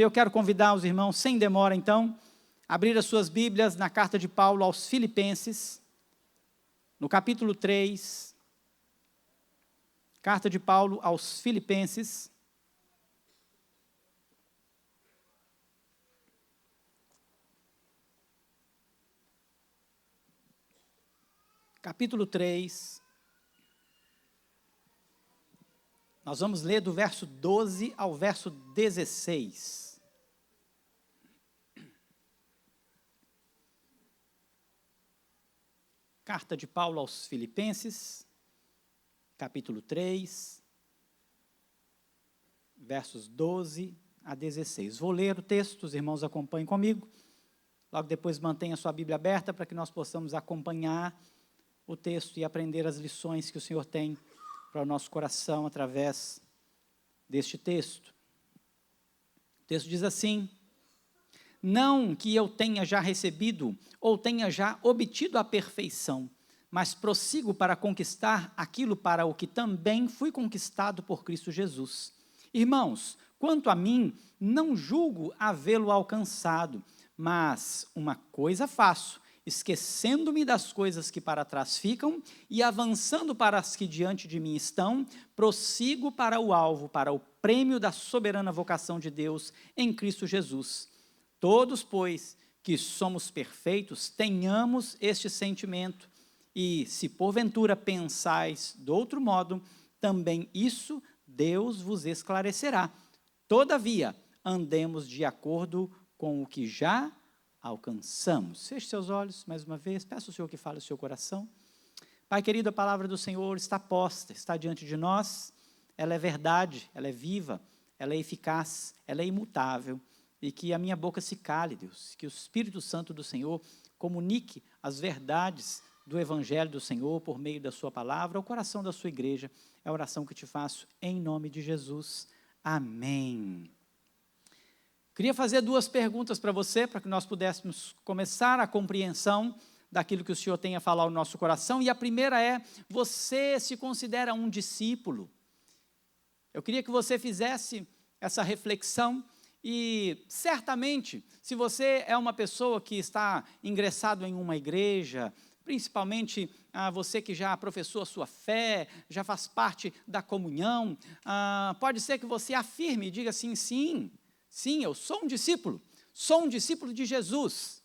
Eu quero convidar os irmãos, sem demora então, a abrir as suas Bíblias na carta de Paulo aos Filipenses, no capítulo 3, carta de Paulo aos Filipenses, capítulo 3, nós vamos ler do verso 12 ao verso 16. Carta de Paulo aos Filipenses, capítulo 3, versos 12 a 16. Vou ler o texto, os irmãos acompanhem comigo. Logo depois mantenha a sua Bíblia aberta para que nós possamos acompanhar o texto e aprender as lições que o Senhor tem para o nosso coração através deste texto. O texto diz assim: não que eu tenha já recebido ou tenha já obtido a perfeição, mas prossigo para conquistar aquilo para o que também fui conquistado por Cristo Jesus. Irmãos, quanto a mim, não julgo havê-lo alcançado, mas uma coisa faço, esquecendo-me das coisas que para trás ficam e avançando para as que diante de mim estão, prossigo para o alvo, para o prêmio da soberana vocação de Deus em Cristo Jesus. Todos, pois, que somos perfeitos, tenhamos este sentimento, e se porventura pensais de outro modo, também isso Deus vos esclarecerá. Todavia, andemos de acordo com o que já alcançamos. Feche seus olhos mais uma vez, peço ao Senhor que fale o seu coração. Pai querido, a palavra do Senhor está posta, está diante de nós, ela é verdade, ela é viva, ela é eficaz, ela é imutável, e que a minha boca se cale, Deus, que o Espírito Santo do Senhor comunique as verdades do Evangelho do Senhor por meio da sua palavra ao coração da sua igreja. É a oração que te faço em nome de Jesus. Amém. Queria fazer duas perguntas para você, para que nós pudéssemos começar a compreensão daquilo que o Senhor tem a falar ao nosso coração. E a primeira é: você se considera um discípulo? Eu queria que você fizesse essa reflexão. E certamente, se você é uma pessoa que está ingressado em uma igreja, principalmente você que já professou a sua fé, já faz parte da comunhão, pode ser que você afirme e diga assim: sim, eu sou um discípulo de Jesus.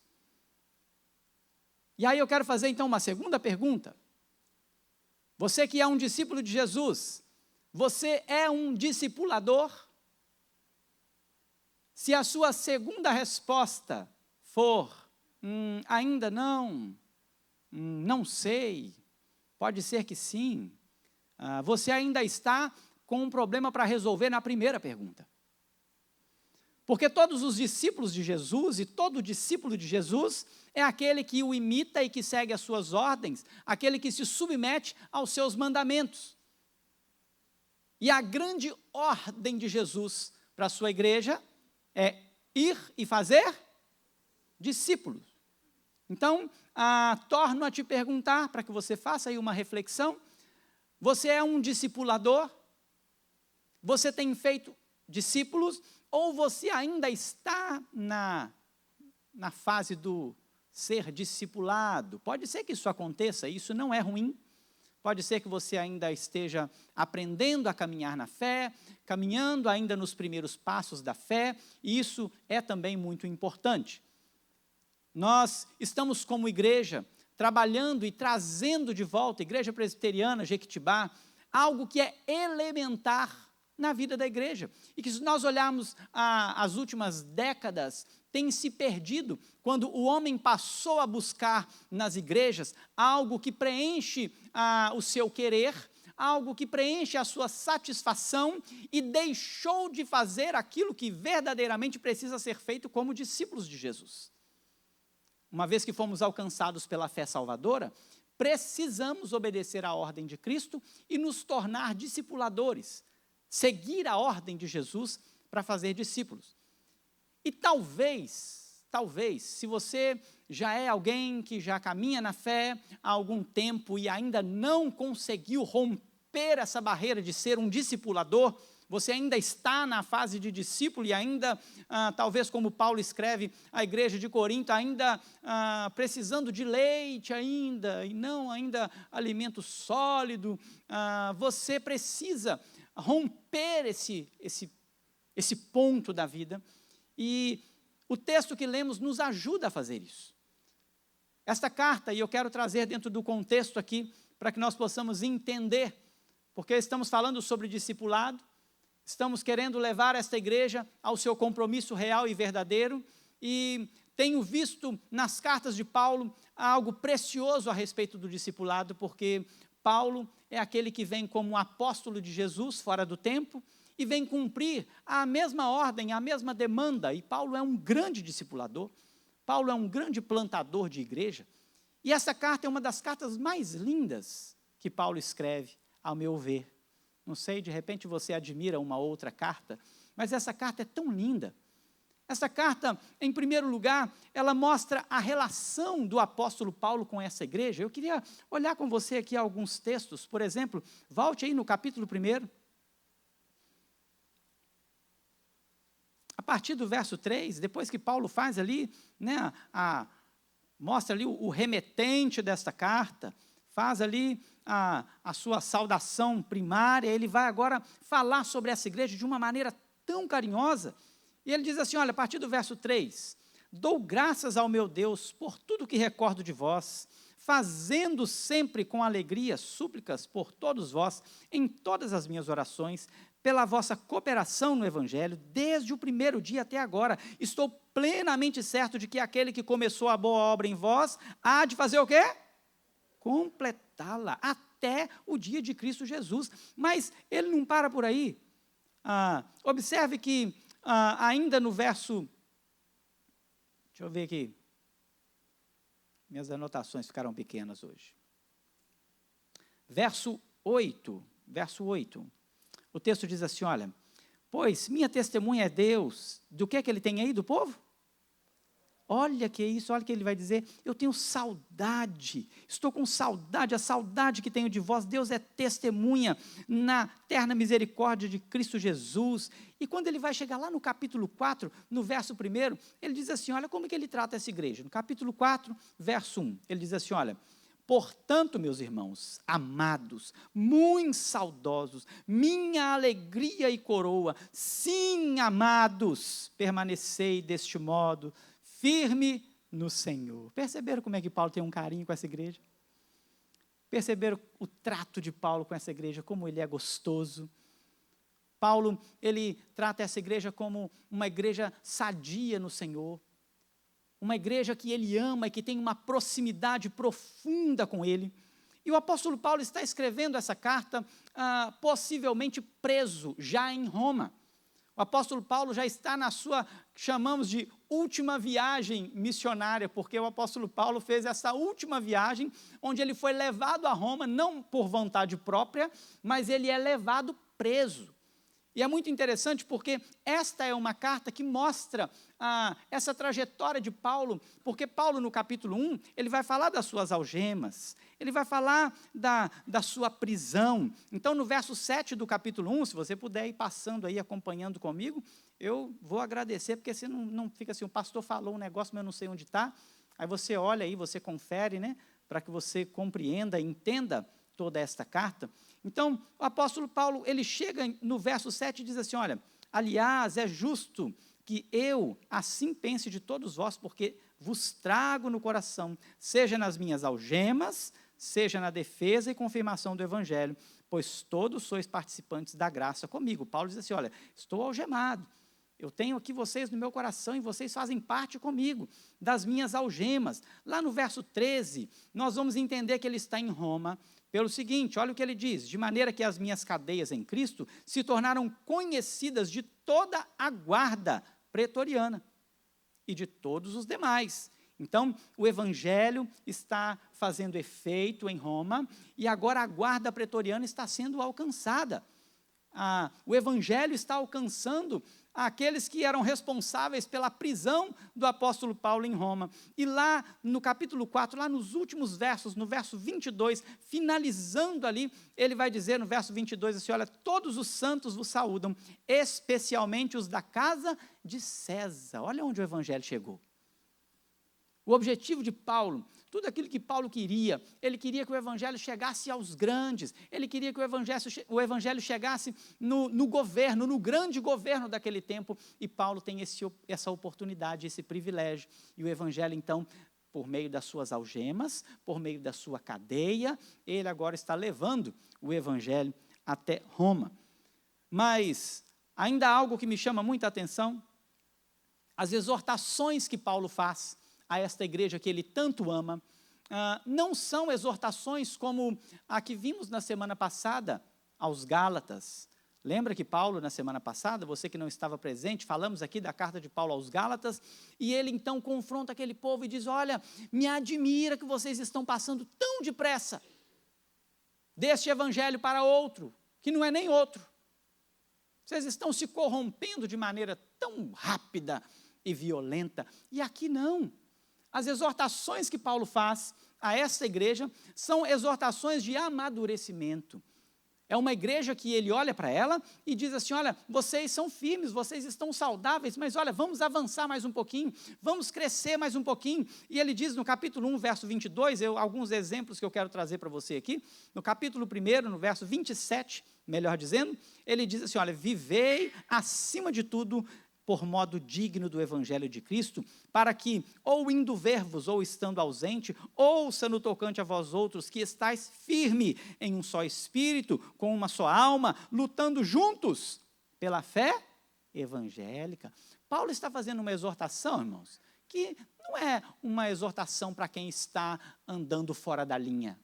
E aí eu quero fazer então uma segunda pergunta. Você que é um discípulo de Jesus, você é um discipulador? Se a sua segunda resposta for, ainda não, não sei, pode ser que sim, você ainda está com um problema para resolver na primeira pergunta. Porque todos os discípulos de Jesus e todo discípulo de Jesus é aquele que o imita e que segue as suas ordens, aquele que se submete aos seus mandamentos. E a grande ordem de Jesus para a sua igreja é ir e fazer discípulos. Então, torno a te perguntar, para que você faça aí uma reflexão: você é um discipulador? Você tem feito discípulos? Ou você ainda está na fase do ser discipulado? Pode ser que isso aconteça, isso não é ruim. Pode ser que você ainda esteja aprendendo a caminhar na fé, caminhando ainda nos primeiros passos da fé, e isso é também muito importante. Nós estamos como igreja trabalhando e trazendo de volta, Igreja Presbiteriana Jequitibá, algo que é elementar na vida da igreja, e que se nós olharmos as últimas décadas, tem se perdido, quando o homem passou a buscar nas igrejas algo que preenche o seu querer, algo que preenche a sua satisfação, e deixou de fazer aquilo que verdadeiramente precisa ser feito como discípulos de Jesus. Uma vez que fomos alcançados pela fé salvadora, precisamos obedecer à ordem de Cristo e nos tornar discipuladores, seguir a ordem de Jesus para fazer discípulos. E talvez, se você já é alguém que já caminha na fé há algum tempo e ainda não conseguiu romper essa barreira de ser um discipulador, você ainda está na fase de discípulo e ainda, talvez como Paulo escreve à igreja de Corinto, ainda precisando de leite ainda, e não ainda alimento sólido, você precisa romper esse ponto da vida, e o texto que lemos nos ajuda a fazer isso. Esta carta, e eu quero trazer dentro do contexto aqui, para que nós possamos entender, porque estamos falando sobre discipulado, estamos querendo levar esta igreja ao seu compromisso real e verdadeiro, e tenho visto nas cartas de Paulo algo precioso a respeito do discipulado, porque Paulo é aquele que vem como apóstolo de Jesus fora do tempo, e vem cumprir a mesma ordem, a mesma demanda, e Paulo é um grande discipulador, Paulo é um grande plantador de igreja, e essa carta é uma das cartas mais lindas que Paulo escreve, ao meu ver. Não sei, de repente você admira uma outra carta, mas essa carta é tão linda. Essa carta, em primeiro lugar, ela mostra a relação do apóstolo Paulo com essa igreja. Eu queria olhar com você aqui alguns textos, por exemplo, volte aí no capítulo 1, a partir do verso 3, depois que Paulo faz ali, né, mostra ali o remetente desta carta, faz ali a sua saudação primária, ele vai agora falar sobre essa igreja de uma maneira tão carinhosa, e ele diz assim, olha, a partir do verso 3, dou graças ao meu Deus por tudo que recordo de vós, fazendo sempre com alegria súplicas por todos vós, em todas as minhas orações, pela vossa cooperação no Evangelho, desde o primeiro dia até agora. Estou plenamente certo de que aquele que começou a boa obra em vós, há de fazer o quê? Completá-la, até o dia de Cristo Jesus. Mas ele não para por aí. Observe que ainda no verso, deixa eu ver aqui, minhas anotações ficaram pequenas hoje. Verso 8, o texto diz assim, olha, pois minha testemunha é Deus, do que ele tem aí do povo? Olha que isso, olha o que ele vai dizer, eu tenho saudade, estou com saudade, a saudade que tenho de vós, Deus é testemunha na terna misericórdia de Cristo Jesus, e quando ele vai chegar lá no capítulo 4, no verso 1, ele diz assim, olha como que ele trata essa igreja, no capítulo 4, verso 1, ele diz assim, olha, portanto, meus irmãos, amados, muito saudosos, minha alegria e coroa, sim, amados, permanecei deste modo, firme no Senhor. Perceberam como é que Paulo tem um carinho com essa igreja? Perceberam o trato de Paulo com essa igreja, como ele é gostoso? Paulo, ele trata essa igreja como uma igreja sadia no Senhor, uma igreja que ele ama e que tem uma proximidade profunda com ele. E o apóstolo Paulo está escrevendo essa carta, possivelmente preso, já em Roma. O apóstolo Paulo já está na sua, chamamos de última viagem missionária, porque o apóstolo Paulo fez essa última viagem, onde ele foi levado a Roma, não por vontade própria, mas ele é levado preso. E é muito interessante porque esta é uma carta que mostra essa trajetória de Paulo, porque Paulo no capítulo 1, ele vai falar das suas algemas, ele vai falar da sua prisão. Então no verso 7 do capítulo 1, se você puder ir passando aí, acompanhando comigo, eu vou agradecer, porque você não fica assim, o pastor falou um negócio, mas eu não sei onde está, aí você olha aí, você confere, né, para que você compreenda, entenda toda esta carta. Então, o apóstolo Paulo, ele chega no verso 7 e diz assim, olha, aliás, é justo que eu assim pense de todos vós, porque vos trago no coração, seja nas minhas algemas, seja na defesa e confirmação do Evangelho, pois todos sois participantes da graça comigo. Paulo diz assim, olha, estou algemado, eu tenho aqui vocês no meu coração e vocês fazem parte comigo, das minhas algemas. Lá no verso 13, nós vamos entender que ele está em Roma, pelo seguinte, olha o que ele diz, de maneira que as minhas cadeias em Cristo se tornaram conhecidas de toda a guarda pretoriana e de todos os demais. Então, o evangelho está fazendo efeito em Roma e agora a guarda pretoriana está sendo alcançada. O evangelho está alcançando aqueles que eram responsáveis pela prisão do apóstolo Paulo em Roma. E lá no capítulo 4, lá nos últimos versos, no verso 22, finalizando ali, ele vai dizer no verso 22 assim, olha, todos os santos vos saúdam, especialmente os da casa de César. Olha onde o evangelho chegou. O objetivo de Paulo, tudo aquilo que Paulo queria, ele queria que o evangelho chegasse aos grandes, ele queria que o evangelho chegasse no governo, no grande governo daquele tempo, e Paulo tem essa oportunidade, esse privilégio, e o evangelho então, por meio das suas algemas, por meio da sua cadeia, ele agora está levando o evangelho até Roma. Mas ainda há algo que me chama muita atenção, as exortações que Paulo faz a esta igreja que ele tanto ama, não são exortações como a que vimos na semana passada aos Gálatas. Lembra que Paulo, na semana passada, você que não estava presente, falamos aqui da carta de Paulo aos Gálatas, e ele então confronta aquele povo e diz, olha, me admira que vocês estão passando tão depressa deste evangelho para outro, que não é nem outro. Vocês estão se corrompendo de maneira tão rápida e violenta, e aqui não. As exortações que Paulo faz a essa igreja são exortações de amadurecimento. É uma igreja que ele olha para ela e diz assim, olha, vocês são firmes, vocês estão saudáveis, mas olha, vamos avançar mais um pouquinho, vamos crescer mais um pouquinho. E ele diz no capítulo 1, verso 22, alguns exemplos que eu quero trazer para você aqui. No capítulo 1, no verso 27, melhor dizendo, ele diz assim, olha, vivei acima de tudo por modo digno do evangelho de Cristo, para que, ou indo ver-vos, ou estando ausente, ouça no tocante a vós outros, que estáis firme em um só espírito, com uma só alma, lutando juntos pela fé evangélica. Paulo está fazendo uma exortação, irmãos, que não é uma exortação para quem está andando fora da linha.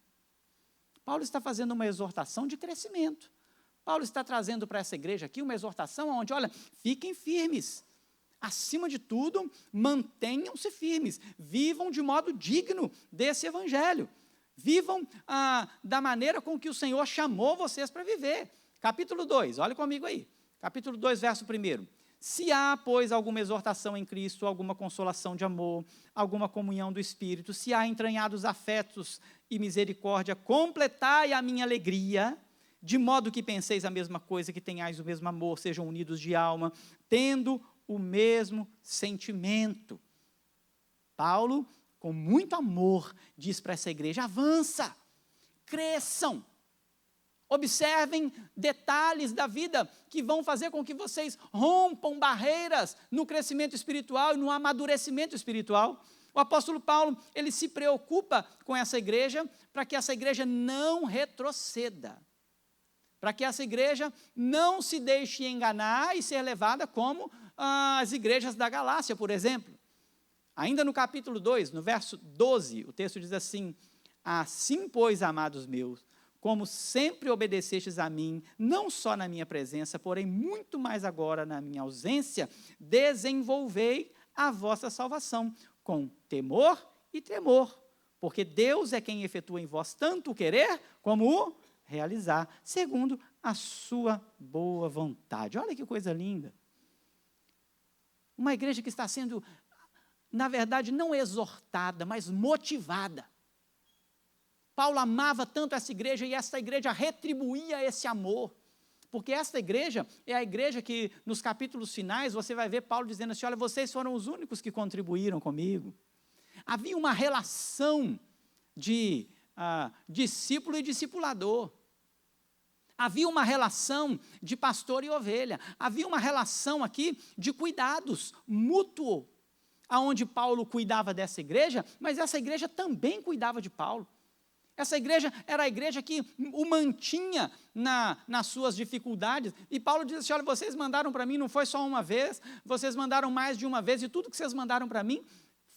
Paulo está fazendo uma exortação de crescimento. Paulo está trazendo para essa igreja aqui uma exortação onde, olha, fiquem firmes. Acima de tudo, mantenham-se firmes. Vivam de modo digno desse evangelho. Vivam da maneira com que o Senhor chamou vocês para viver. Capítulo 2, olha comigo aí. Capítulo 2, verso 1. Se há, pois, alguma exortação em Cristo, alguma consolação de amor, alguma comunhão do Espírito, se há entranhados afetos e misericórdia, completai a minha alegria, de modo que penseis a mesma coisa, que tenhais o mesmo amor, sejam unidos de alma, tendo o mesmo sentimento. Paulo, com muito amor, diz para essa igreja, avança, cresçam, observem detalhes da vida que vão fazer com que vocês rompam barreiras no crescimento espiritual e no amadurecimento espiritual. O apóstolo Paulo, ele se preocupa com essa igreja, para que essa igreja não retroceda, para que essa igreja não se deixe enganar e ser levada como as igrejas da Galácia, por exemplo. Ainda no capítulo 2, no verso 12, o texto diz assim, assim, pois, amados meus, como sempre obedecestes a mim, não só na minha presença, porém muito mais agora na minha ausência, desenvolvei a vossa salvação com temor e tremor, porque Deus é quem efetua em vós tanto o querer como o realizar, segundo a sua boa vontade. Olha que coisa linda. Uma igreja que está sendo, na verdade, não exortada, mas motivada. Paulo amava tanto essa igreja e essa igreja retribuía esse amor. Porque esta igreja é a igreja que, nos capítulos finais, você vai ver Paulo dizendo assim, olha, vocês foram os únicos que contribuíram comigo. Havia uma relação de discípulo e discipulador. Havia uma relação de pastor e ovelha. Havia uma relação aqui de cuidados mútuo, aonde Paulo cuidava dessa igreja, mas essa igreja também cuidava de Paulo. Essa igreja era a igreja que o mantinha nas suas dificuldades. E Paulo diz assim, olha, vocês mandaram para mim, não foi só uma vez, vocês mandaram mais de uma vez, e tudo que vocês mandaram para mim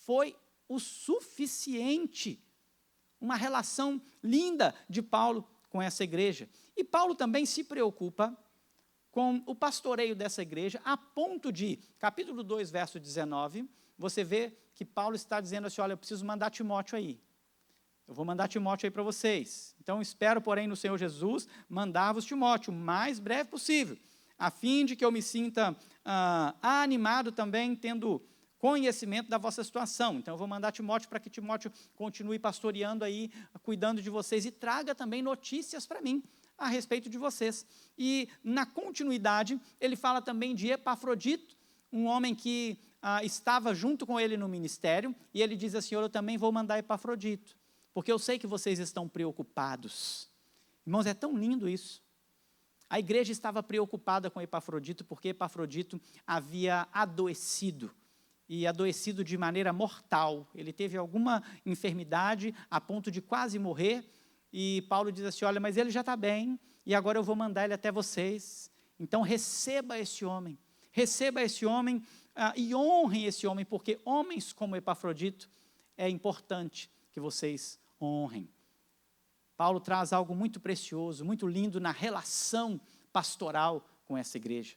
foi o suficiente. Uma relação linda de Paulo com essa igreja. E Paulo também se preocupa com o pastoreio dessa igreja, a ponto de, capítulo 2, verso 19, você vê que Paulo está dizendo assim, olha, eu preciso mandar Timóteo aí. Eu vou mandar Timóteo aí para vocês. Então, espero, porém, no Senhor Jesus, mandar-vos Timóteo o mais breve possível, a fim de que eu me sinta animado também, tendo conhecimento da vossa situação. Então, eu vou mandar Timóteo para que Timóteo continue pastoreando aí, cuidando de vocês, e traga também notícias para mim a respeito de vocês. E, na continuidade, ele fala também de Epafrodito, um homem que estava junto com ele no ministério, e ele diz assim, eu também vou mandar Epafrodito, porque eu sei que vocês estão preocupados. Irmãos, é tão lindo isso. A igreja estava preocupada com Epafrodito, porque Epafrodito havia adoecido, e adoecido de maneira mortal. Ele teve alguma enfermidade a ponto de quase morrer, e Paulo diz assim, olha, mas ele já está bem, e agora eu vou mandar ele até vocês. Então receba esse homem e honrem esse homem, porque homens como Epafrodito é importante que vocês honrem. Paulo traz algo muito precioso, muito lindo na relação pastoral com essa igreja.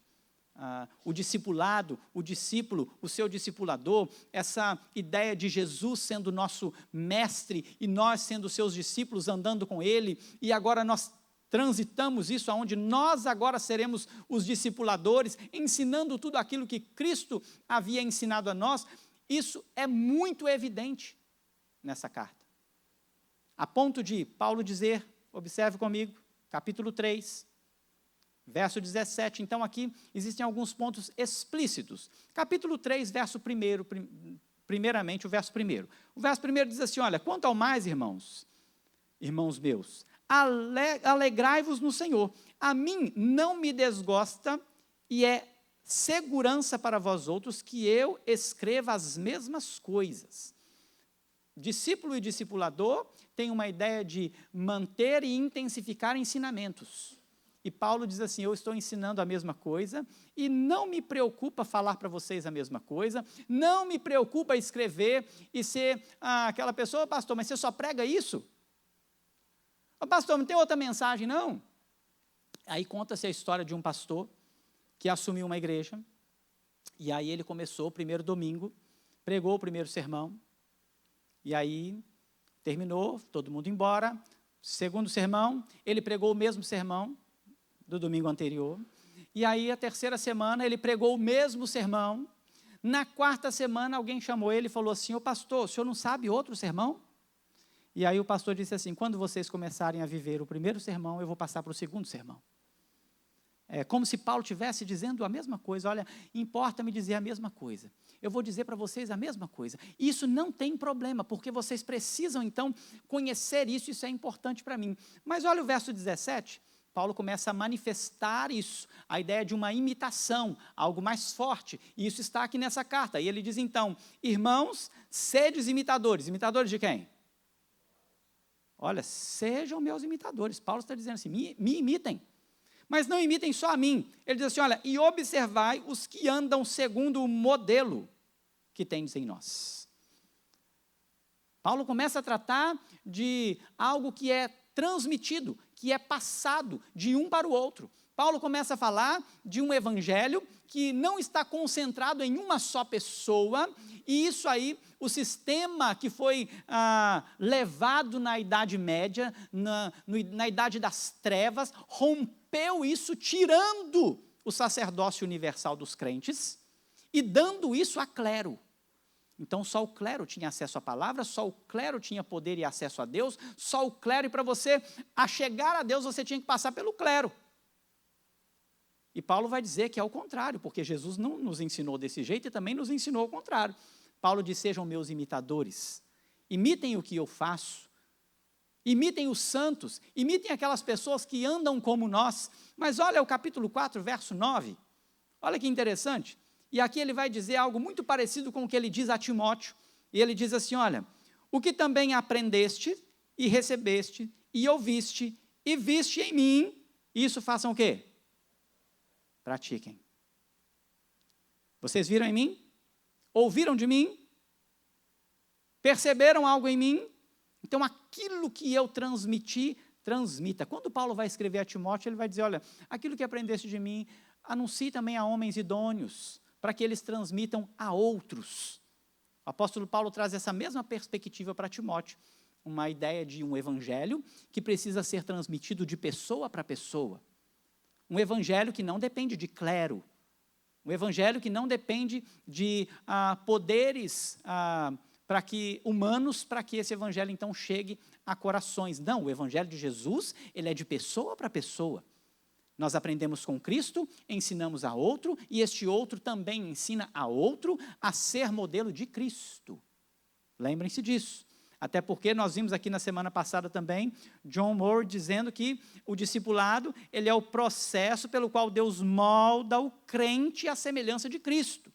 O discipulado, o discípulo, o seu discipulador, essa ideia de Jesus sendo nosso mestre e nós sendo seus discípulos andando com ele, e agora nós transitamos isso aonde nós agora seremos os discipuladores, ensinando tudo aquilo que Cristo havia ensinado a nós. Isso é muito evidente nessa carta. A ponto de Paulo dizer, observe comigo, capítulo 3, verso 17, então aqui existem alguns pontos explícitos. Capítulo 3, verso 1, primeiramente o verso 1. O verso 1 diz assim, olha, quanto ao mais, irmãos meus, alegrai-vos no Senhor. A mim não me desgosta e é segurança para vós outros que eu escreva as mesmas coisas. Discípulo e discipulador têm uma ideia de manter e intensificar ensinamentos. E Paulo diz assim, eu estou ensinando a mesma coisa, e não me preocupa falar para vocês a mesma coisa, não me preocupa escrever e ser aquela pessoa, pastor, mas você só prega isso? Pastor, não tem outra mensagem, não? Aí conta-se a história de um pastor que assumiu uma igreja, e aí ele começou o primeiro domingo, pregou o primeiro sermão, e aí terminou, todo mundo embora, segundo sermão, ele pregou o mesmo sermão do domingo anterior, e aí a terceira semana ele pregou o mesmo sermão, na quarta semana alguém chamou ele e falou assim, ô pastor, o senhor não sabe outro sermão? E aí o pastor disse assim, quando vocês começarem a viver o primeiro sermão, eu vou passar para o segundo sermão. É como se Paulo estivesse dizendo a mesma coisa, olha, importa-me dizer a mesma coisa, eu vou dizer para vocês a mesma coisa, isso não tem problema, porque vocês precisam então conhecer isso, isso é importante para mim. Mas olha o verso 17, Paulo começa a manifestar isso, a ideia de uma imitação, algo mais forte, e isso está aqui nessa carta, e ele diz então, irmãos, sedes imitadores, imitadores de quem? Olha, sejam meus imitadores, Paulo está dizendo assim, me imitem, mas não imitem só a mim, ele diz assim, olha, e observai os que andam segundo o modelo que tendes em nós. Paulo começa a tratar de algo que é transmitido, que é passado de um para o outro. Paulo começa a falar de um evangelho que não está concentrado em uma só pessoa, e isso aí, o sistema que foi levado na Idade Média, na Idade das Trevas, rompeu isso, tirando o sacerdócio universal dos crentes, e dando isso a clero. Então, só o clero tinha acesso à palavra, só o clero tinha poder e acesso a Deus, só o clero, e para você chegar a Deus, você tinha que passar pelo clero. E Paulo vai dizer que é o contrário, porque Jesus não nos ensinou desse jeito e também nos ensinou o contrário. Paulo diz, sejam meus imitadores, imitem o que eu faço, imitem os santos, imitem aquelas pessoas que andam como nós. Mas olha o capítulo 4, verso 9, olha que interessante. E aqui ele vai dizer algo muito parecido com o que ele diz a Timóteo, e ele diz assim, olha, o que também aprendeste, e recebeste, e ouviste, e viste em mim, isso façam o quê? Pratiquem. Vocês viram em mim? Ouviram de mim? Perceberam algo em mim? Então, aquilo que eu transmiti, transmita. Quando Paulo vai escrever a Timóteo, ele vai dizer, olha, aquilo que aprendeste de mim, anuncie também a homens idôneos, para que eles transmitam a outros. O apóstolo Paulo traz essa mesma perspectiva para Timóteo, uma ideia de um evangelho que precisa ser transmitido de pessoa para pessoa. Um evangelho que não depende de clero. Um evangelho que não depende de poderes humanos para que esse evangelho então chegue a corações. Não, o evangelho de Jesus, ele é de pessoa para pessoa. Nós aprendemos com Cristo, ensinamos a outro, e este outro também ensina a outro a ser modelo de Cristo. Lembrem-se disso. Até porque nós vimos aqui na semana passada também, John Moore dizendo que o discipulado, ele é o processo pelo qual Deus molda o crente à semelhança de Cristo.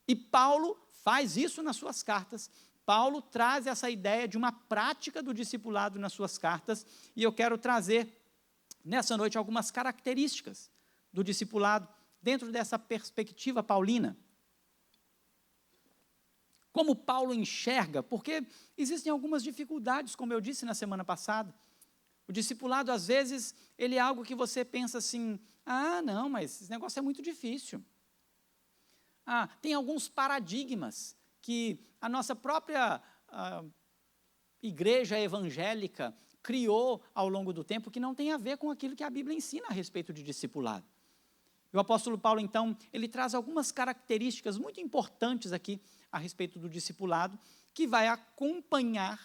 E Paulo faz isso nas suas cartas. Paulo traz essa ideia de uma prática do discipulado nas suas cartas, e eu quero trazer nessa noite algumas características do discipulado dentro dessa perspectiva paulina. Como Paulo enxerga, porque existem algumas dificuldades, como eu disse na semana passada. O discipulado, às vezes, ele é algo que você pensa assim, não, mas esse negócio é muito difícil. Tem alguns paradigmas que a nossa própria igreja evangélica criou ao longo do tempo que não tem a ver com aquilo que a Bíblia ensina a respeito de discipulado. E o apóstolo Paulo, então, ele traz algumas características muito importantes aqui a respeito do discipulado, que vai acompanhar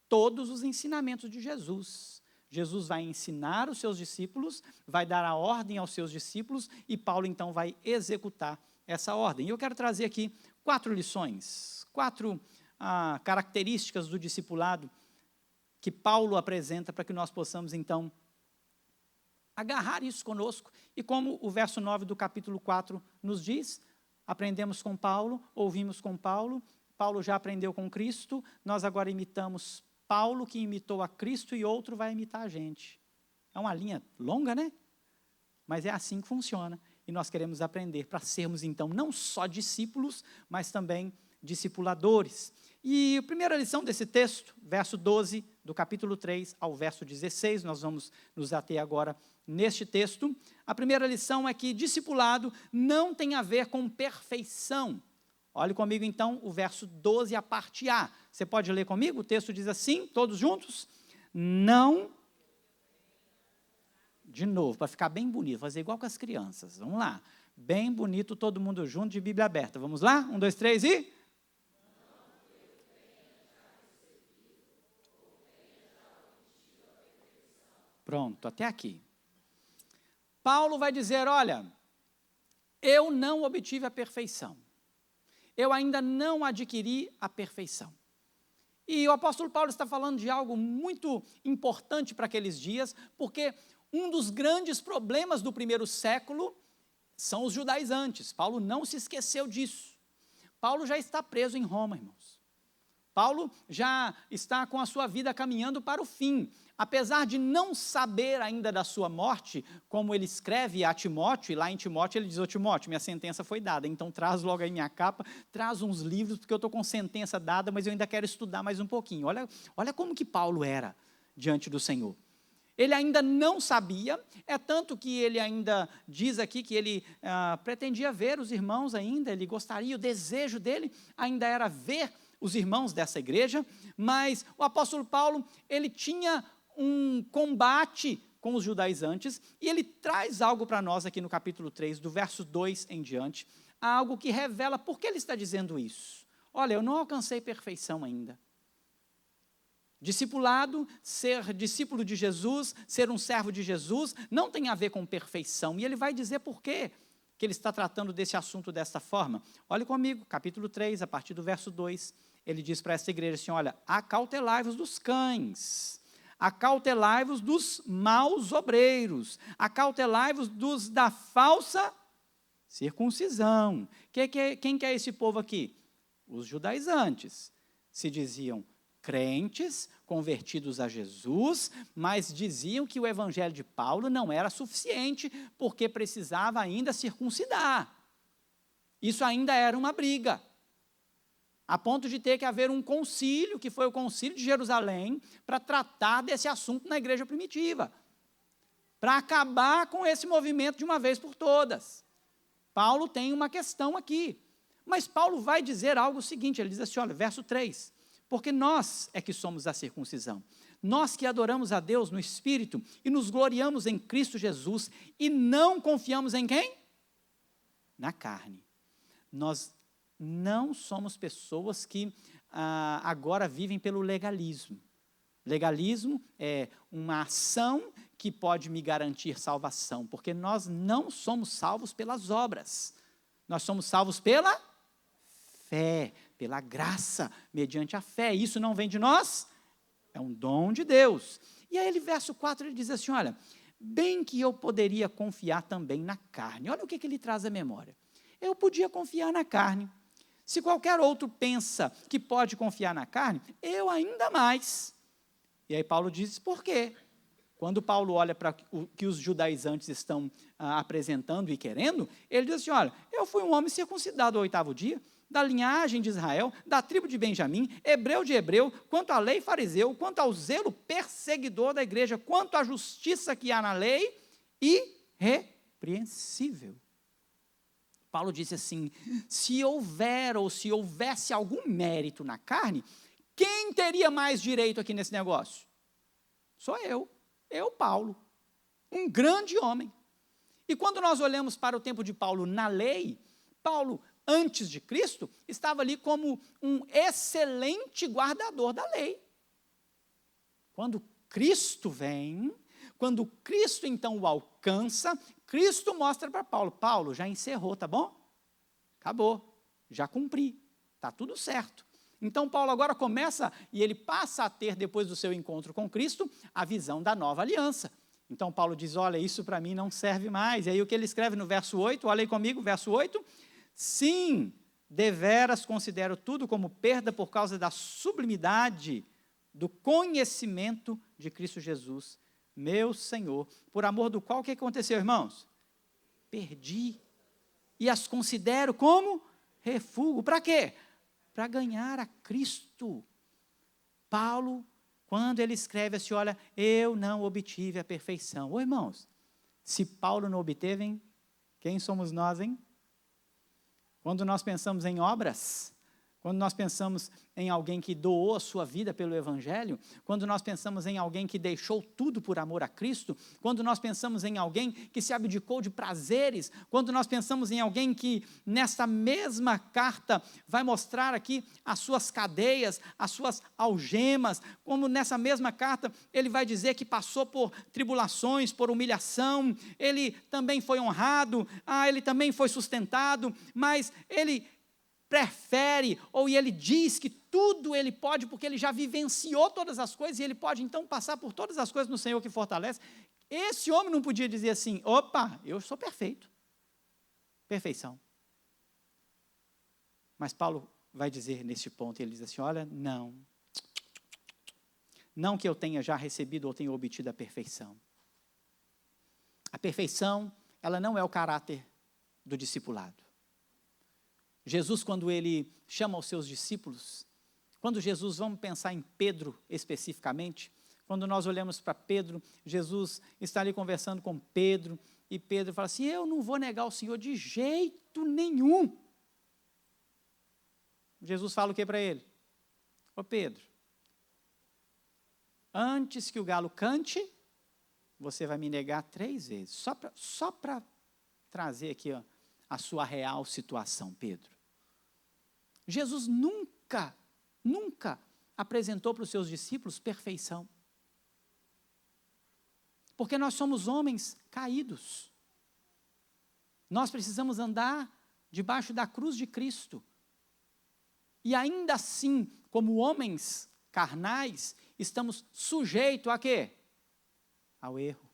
todos os ensinamentos de Jesus. Jesus vai ensinar os seus discípulos, vai dar a ordem aos seus discípulos, e Paulo, então, vai executar essa ordem. E eu quero trazer aqui 4 lições, 4 características do discipulado que Paulo apresenta para que nós possamos, então, agarrar isso conosco. E como o verso 9 do capítulo 4 nos diz, aprendemos com Paulo, ouvimos com Paulo, Paulo já aprendeu com Cristo, nós agora imitamos Paulo, que imitou a Cristo, e outro vai imitar a gente. É uma linha longa, né? Mas é assim que funciona. E nós queremos aprender para sermos, então, não só discípulos, mas também discipuladores. E a primeira lição desse texto, verso 12 do capítulo 3 ao verso 16, nós vamos nos ater agora neste texto. A primeira lição é que discipulado não tem a ver com perfeição. Olhe comigo então o verso 12, a parte A. Você pode ler comigo? O texto diz assim, todos juntos? Não... De novo, para ficar bem bonito, fazer igual com as crianças. Vamos lá. Bem bonito, todo mundo junto, de Bíblia aberta. Vamos lá? 1, 2, 3 e... Pronto, até aqui. Paulo vai dizer, olha, eu não obtive a perfeição. Eu ainda não adquiri a perfeição. E o apóstolo Paulo está falando de algo muito importante para aqueles dias, porque um dos grandes problemas do primeiro século são os judaizantes. Paulo não se esqueceu disso. Paulo já está preso em Roma, irmãos. Paulo já está com a sua vida caminhando para o fim. Apesar de não saber ainda da sua morte, como ele escreve a Timóteo, e lá em Timóteo ele diz, Timóteo, minha sentença foi dada, então traz logo aí minha capa, traz uns livros, porque eu estou com sentença dada, mas eu ainda quero estudar mais um pouquinho. Olha como que Paulo era diante do Senhor. Ele ainda não sabia, é tanto que ele ainda diz aqui que ele pretendia ver os irmãos ainda, ele gostaria, o desejo dele ainda era ver os irmãos dessa igreja, mas o apóstolo Paulo, ele tinha um combate com os judaizantes, e ele traz algo para nós aqui no capítulo 3, do verso 2 em diante, algo que revela por que ele está dizendo isso. Olha, eu não alcancei perfeição ainda. Discipulado, ser discípulo de Jesus, ser um servo de Jesus, não tem a ver com perfeição. E ele vai dizer por quê que ele está tratando desse assunto desta forma. Olhe comigo, capítulo 3, a partir do verso 2, ele diz para essa igreja assim, olha, acautelai-vos dos cães, acautelai-vos dos maus obreiros, acautelai-vos dos da falsa circuncisão. Quem que é esse povo aqui? Os judaizantes. Se diziam crentes, convertidos a Jesus, mas diziam que o evangelho de Paulo não era suficiente, porque precisava ainda circuncidar. Isso ainda era uma briga, a ponto de ter que haver um concílio, que foi o concílio de Jerusalém, para tratar desse assunto na igreja primitiva, para acabar com esse movimento de uma vez por todas. Paulo tem uma questão aqui, mas Paulo vai dizer algo seguinte, ele diz assim, olha, verso 3, porque nós é que somos a circuncisão, Nós que adoramos a Deus no Espírito e nos gloriamos em Cristo Jesus e não confiamos em quem? Na carne. Nós não somos pessoas que agora vivem pelo legalismo. Legalismo é uma ação que pode me garantir salvação, porque nós não somos salvos pelas obras. Nós somos salvos pela fé, pela graça, mediante a fé. Isso não vem de nós, é um dom de Deus. E aí, verso 4, ele diz assim, olha, bem que eu poderia confiar também na carne. Olha o que ele traz à memória. Eu podia confiar na carne. Se qualquer outro pensa que pode confiar na carne, eu ainda mais. E aí Paulo diz, por quê? Quando Paulo olha para o que os judaizantes estão apresentando e querendo, ele diz assim, olha, eu fui um homem circuncidado ao 8º dia, da linhagem de Israel, da tribo de Benjamim, hebreu de hebreu, quanto à lei fariseu, quanto ao zelo perseguidor da igreja, quanto à justiça que há na lei, irrepreensível. Paulo disse assim, se houvesse algum mérito na carne, quem teria mais direito aqui nesse negócio? Sou eu, Paulo, um grande homem. E quando nós olhamos para o tempo de Paulo na lei, Paulo, antes de Cristo, estava ali como um excelente guardador da lei. Quando Cristo vem, quando Cristo então o alcança, Cristo mostra para Paulo, Paulo, já encerrou, tá bom? Acabou, já cumpri, está tudo certo. Então Paulo agora começa, e ele passa a ter, depois do seu encontro com Cristo, a visão da nova aliança. Então Paulo diz, olha, isso para mim não serve mais. E aí o que ele escreve no verso 8, olha aí comigo, verso 8, sim, deveras considero tudo como perda por causa da sublimidade do conhecimento de Cristo Jesus, meu Senhor, por amor do qual, o que aconteceu, irmãos? Perdi, e as considero como refúgio, para quê? Para ganhar a Cristo. Paulo, quando ele escreve assim, olha, eu não obtive a perfeição. Ô irmãos, se Paulo não obteve, hein? Quem somos nós, hein? Quando nós pensamos em obras, quando nós pensamos em alguém que doou a sua vida pelo Evangelho, quando nós pensamos em alguém que deixou tudo por amor a Cristo, quando nós pensamos em alguém que se abdicou de prazeres, quando nós pensamos em alguém que nessa mesma carta vai mostrar aqui as suas cadeias, as suas algemas, como nessa mesma carta ele vai dizer que passou por tribulações, por humilhação, ele também foi honrado, ele também foi sustentado, mas ele prefere, ou ele diz que tudo ele pode, porque ele já vivenciou todas as coisas, e ele pode então passar por todas as coisas no Senhor que fortalece. Esse homem não podia dizer assim, opa, eu sou perfeito. Perfeição. Mas Paulo vai dizer neste ponto, ele diz assim, olha, não que eu tenha já recebido ou tenha obtido a perfeição. A perfeição, ela não é o caráter do discipulado. Jesus, quando ele chama os seus discípulos, quando Jesus, vamos pensar em Pedro especificamente, quando nós olhamos para Pedro, Jesus está ali conversando com Pedro, e Pedro fala assim, eu não vou negar o Senhor de jeito nenhum. Jesus fala o que para ele? Ô Pedro, antes que o galo cante, você vai me negar 3 vezes, só para trazer aqui, ó, a sua real situação, Pedro. Jesus nunca apresentou para os seus discípulos perfeição. Porque nós somos homens caídos. Nós precisamos andar debaixo da cruz de Cristo. E ainda assim, como homens carnais, estamos sujeitos a quê? Ao erro,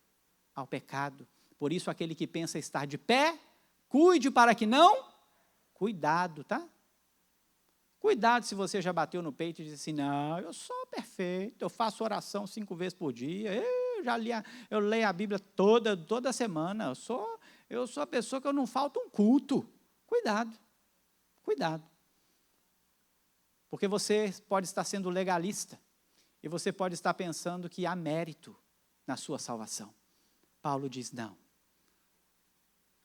ao pecado. Por isso, aquele que pensa estar de pé, cuide para que não, cuidado, tá? Cuidado se você já bateu no peito e disse assim, não, eu sou perfeito, eu faço oração 5 vezes por dia, eu leio a Bíblia toda semana, eu sou a pessoa que eu não falto um culto. Cuidado. Porque você pode estar sendo legalista, e você pode estar pensando que há mérito na sua salvação. Paulo diz, não.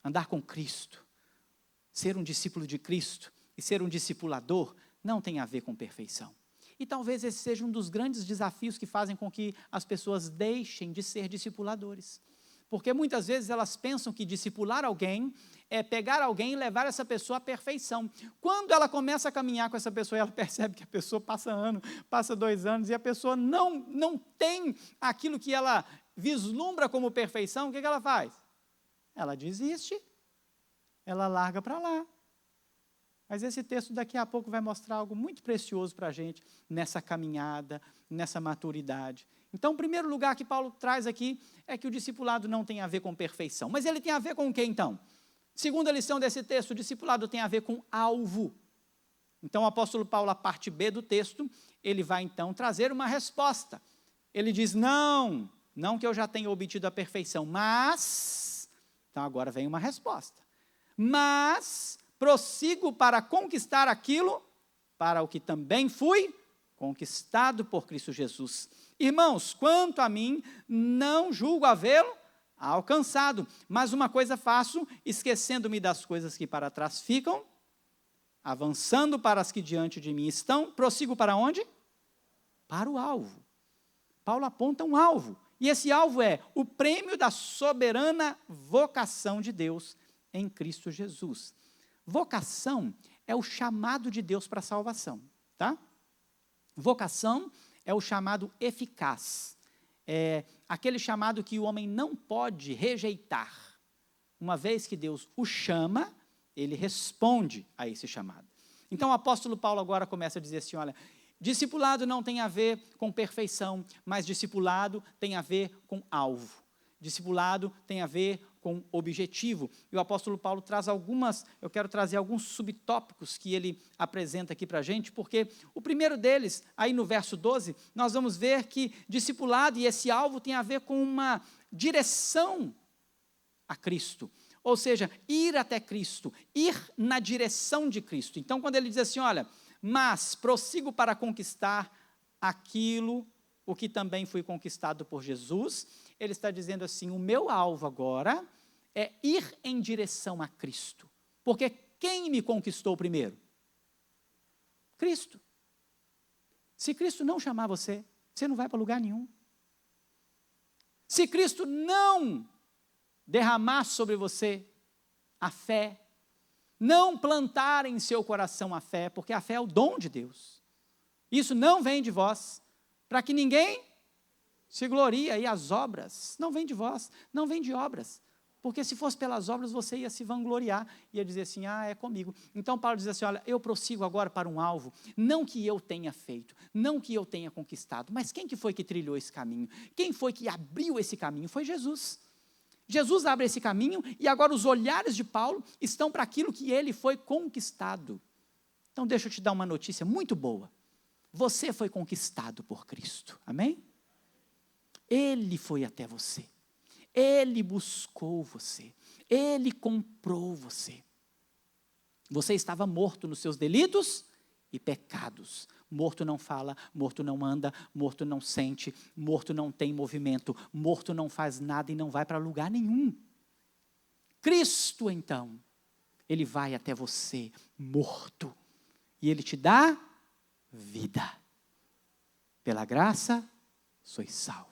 Andar com Cristo, ser um discípulo de Cristo e ser um discipulador não tem a ver com perfeição. E talvez esse seja um dos grandes desafios que fazem com que as pessoas deixem de ser discipuladores. Porque muitas vezes elas pensam que discipular alguém é pegar alguém e levar essa pessoa à perfeição. Quando ela começa a caminhar com essa pessoa, ela percebe que a pessoa passa ano, passa 2 anos, e a pessoa não tem aquilo que ela vislumbra como perfeição, o que ela faz? Ela desiste, ela larga para lá. Mas esse texto daqui a pouco vai mostrar algo muito precioso para a gente nessa caminhada, nessa maturidade. Então, o primeiro lugar que Paulo traz aqui é que o discipulado não tem a ver com perfeição. Mas ele tem a ver com o que então? Segunda lição desse texto, o discipulado tem a ver com alvo. Então, o apóstolo Paulo, a parte B do texto, ele vai então trazer uma resposta. Ele diz, não que eu já tenha obtido a perfeição, mas, então agora vem uma resposta. Mas prossigo para conquistar aquilo para o que também fui conquistado por Cristo Jesus. Irmãos, quanto a mim, não julgo havê-lo alcançado, mas uma coisa faço, esquecendo-me das coisas que para trás ficam, avançando para as que diante de mim estão, prossigo para onde? Para o alvo. Paulo aponta um alvo, e esse alvo é o prêmio da soberana vocação de Deus em Cristo Jesus. Vocação é o chamado de Deus para a salvação, tá? Vocação é o chamado eficaz, é aquele chamado que o homem não pode rejeitar. Uma vez que Deus o chama, ele responde a esse chamado. Então o apóstolo Paulo agora começa a dizer assim, olha, discipulado não tem a ver com perfeição, mas discipulado tem a ver com alvo. Discipulado tem a ver com objetivo. E o apóstolo Paulo traz eu quero trazer alguns subtópicos que ele apresenta aqui para a gente, porque o primeiro deles, aí no verso 12, nós vamos ver que discipulado e esse alvo tem a ver com uma direção a Cristo. Ou seja, ir até Cristo, ir na direção de Cristo. Então, quando ele diz assim, olha, mas prossigo para conquistar aquilo, o que também foi conquistado por Jesus, ele está dizendo assim, o meu alvo agora é ir em direção a Cristo. Porque quem me conquistou primeiro? Cristo. Se Cristo não chamar você, você não vai para lugar nenhum. Se Cristo não derramar sobre você a fé, não plantar em seu coração a fé, porque a fé é o dom de Deus. Isso não vem de vós, para que ninguém se glorie, e as obras não vêm de vós, não vêm de obras, porque se fosse pelas obras você ia se vangloriar, ia dizer assim, é comigo. Então Paulo diz assim, olha, eu prossigo agora para um alvo, não que eu tenha feito, não que eu tenha conquistado, mas quem que foi que trilhou esse caminho? Quem foi que abriu esse caminho? Foi Jesus. Jesus abre esse caminho e agora os olhares de Paulo estão para aquilo que ele foi conquistado. Então deixa eu te dar uma notícia muito boa. Você foi conquistado por Cristo, amém? Ele foi até você, Ele buscou você, Ele comprou você. Você estava morto nos seus delitos e pecados. Morto não fala, morto não anda, morto não sente, morto não tem movimento, morto não faz nada e não vai para lugar nenhum. Cristo, então, Ele vai até você, morto, e Ele te dá vida. Pela graça, sois salvos.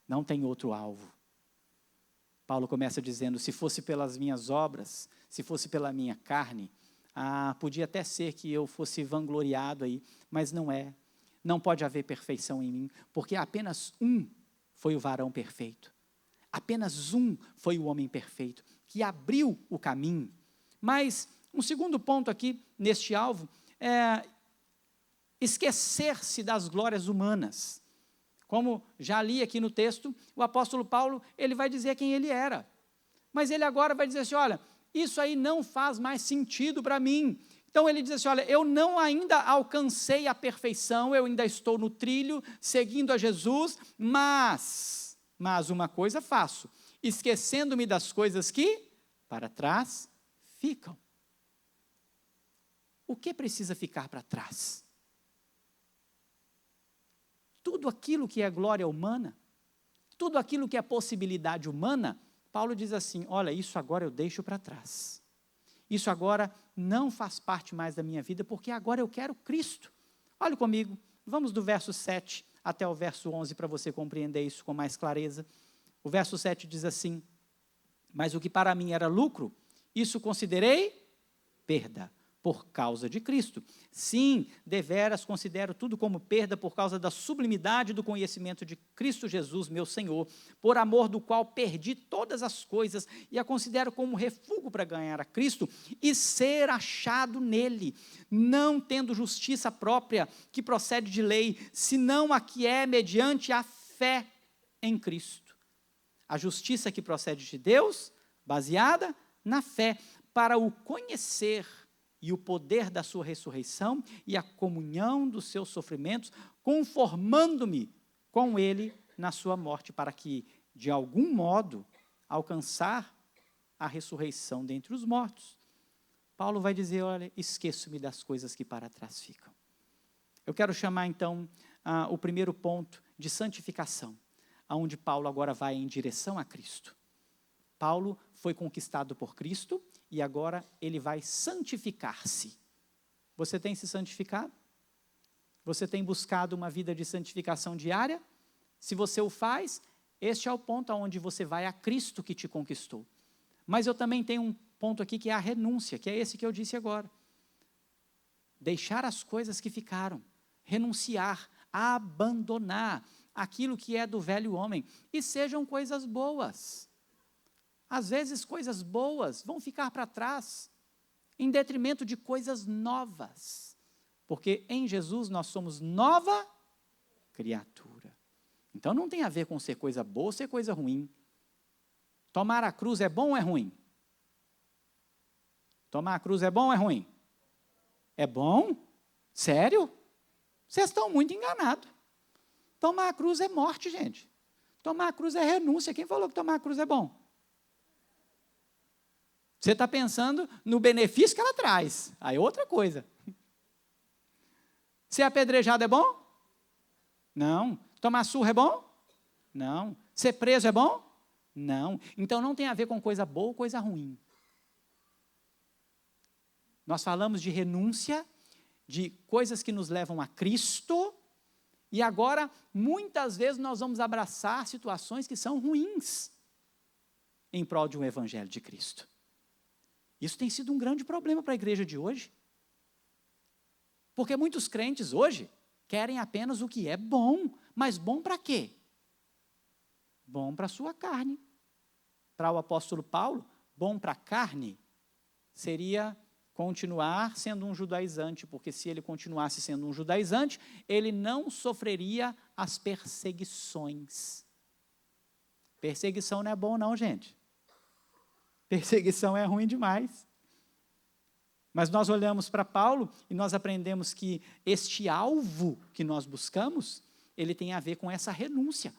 Não tem outro alvo. Paulo começa dizendo, se fosse pelas minhas obras, se fosse pela minha carne, podia até ser que eu fosse vangloriado aí, mas não é. Não pode haver perfeição em mim, porque apenas um foi o varão perfeito. Apenas um foi o homem perfeito, que abriu o caminho. Mas um segundo ponto aqui, neste alvo, é esquecer-se das glórias humanas. Como já li aqui no texto, o apóstolo Paulo, ele vai dizer quem ele era. Mas ele agora vai dizer assim, olha, isso aí não faz mais sentido para mim. Então ele diz assim, olha, eu não ainda alcancei a perfeição, eu ainda estou no trilho, seguindo a Jesus, mas uma coisa faço, esquecendo-me das coisas que para trás ficam. O que precisa ficar para trás? Tudo aquilo que é glória humana, tudo aquilo que é possibilidade humana, Paulo diz assim, olha, isso agora eu deixo para trás. Isso agora não faz parte mais da minha vida, porque agora eu quero Cristo. Olhe comigo, vamos do verso 7 até o verso 11 para você compreender isso com mais clareza. O verso 7 diz assim: mas o que para mim era lucro, isso considerei perda por causa de Cristo. Sim, deveras considero tudo como perda por causa da sublimidade do conhecimento de Cristo Jesus, meu Senhor, por amor do qual perdi todas as coisas e a considero como refúgio para ganhar a Cristo e ser achado nele, não tendo justiça própria que procede de lei, senão a que é mediante a fé em Cristo. A justiça que procede de Deus, baseada na fé, para o conhecer e o poder da sua ressurreição e a comunhão dos seus sofrimentos, conformando-me com ele na sua morte, para que, de algum modo, alcançar a ressurreição dentre os mortos. Paulo vai dizer, olha, esqueço-me das coisas que para trás ficam. Eu quero chamar, então, o primeiro ponto de santificação, aonde Paulo agora vai em direção a Cristo. Paulo foi conquistado por Cristo e agora ele vai santificar-se. Você tem se santificado? Você tem buscado uma vida de santificação diária? Se você o faz, este é o ponto onde você vai a Cristo que te conquistou. Mas eu também tenho um ponto aqui que é a renúncia, que é esse que eu disse agora. Deixar as coisas que ficaram, renunciar, abandonar aquilo que é do velho homem, e sejam coisas boas. Às vezes, coisas boas vão ficar para trás, em detrimento de coisas novas. Porque em Jesus nós somos nova criatura. Então não tem a ver com ser coisa boa ou ser coisa ruim. Tomar a cruz é bom ou é ruim? Tomar a cruz é bom ou é ruim? É bom? Sério? Vocês estão muito enganados. Tomar a cruz é morte, gente. Tomar a cruz é renúncia. Quem falou que tomar a cruz é bom? Você está pensando no benefício que ela traz. Aí é outra coisa. Ser apedrejado é bom? Não. Tomar surra é bom? Não. Ser preso é bom? Não. Então não tem a ver com coisa boa ou coisa ruim. Nós falamos de renúncia, de coisas que nos levam a Cristo, e agora, muitas vezes, nós vamos abraçar situações que são ruins em prol de um evangelho de Cristo. Isso tem sido um grande problema para a igreja de hoje. Porque muitos crentes hoje querem apenas o que é bom. Mas bom para quê? Bom para a sua carne. Para o apóstolo Paulo, bom para a carne seria continuar sendo um judaizante, porque se ele continuasse sendo um judaizante, ele não sofreria as perseguições. Perseguição não é bom não, gente. Perseguição é ruim demais. Mas nós olhamos para Paulo e nós aprendemos que este alvo que nós buscamos, ele tem a ver com essa renúncia,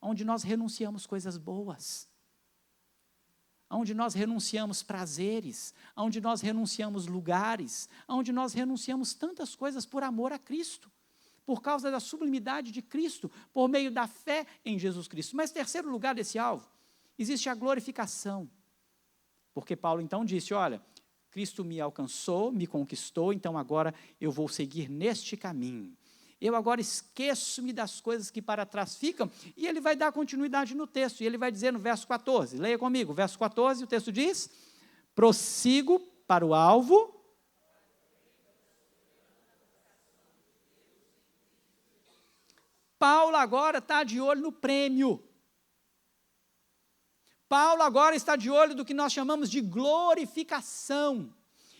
onde nós renunciamos coisas boas, onde nós renunciamos prazeres, onde nós renunciamos lugares, onde nós renunciamos tantas coisas por amor a Cristo, por causa da sublimidade de Cristo, por meio da fé em Jesus Cristo. Mas terceiro lugar desse alvo, existe a glorificação. Porque Paulo então disse, olha, Cristo me alcançou, me conquistou, então agora eu vou seguir neste caminho. Eu agora esqueço-me das coisas que para trás ficam, e ele vai dar continuidade no texto, e ele vai dizer no verso 14, leia comigo, verso 14, o texto diz, prossigo para o alvo. Paulo agora está de olho no prêmio. Paulo agora está de olho do que nós chamamos de glorificação.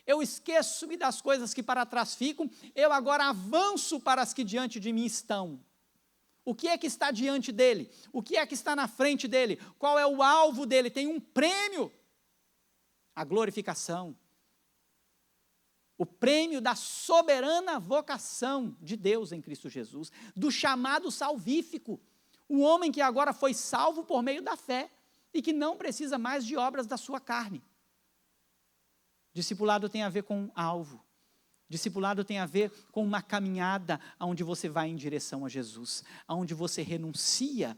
Eu esqueço-me das coisas que para trás ficam, eu agora avanço para as que diante de mim estão. O que é que está diante dele? O que é que está na frente dele? Qual é o alvo dele? Tem um prêmio. A glorificação. O prêmio da soberana vocação de Deus em Cristo Jesus, do chamado salvífico. O homem que agora foi salvo por meio da fé e que não precisa mais de obras da sua carne. Discipulado tem a ver com alvo. Discipulado tem a ver com uma caminhada onde você vai em direção a Jesus, onde você renuncia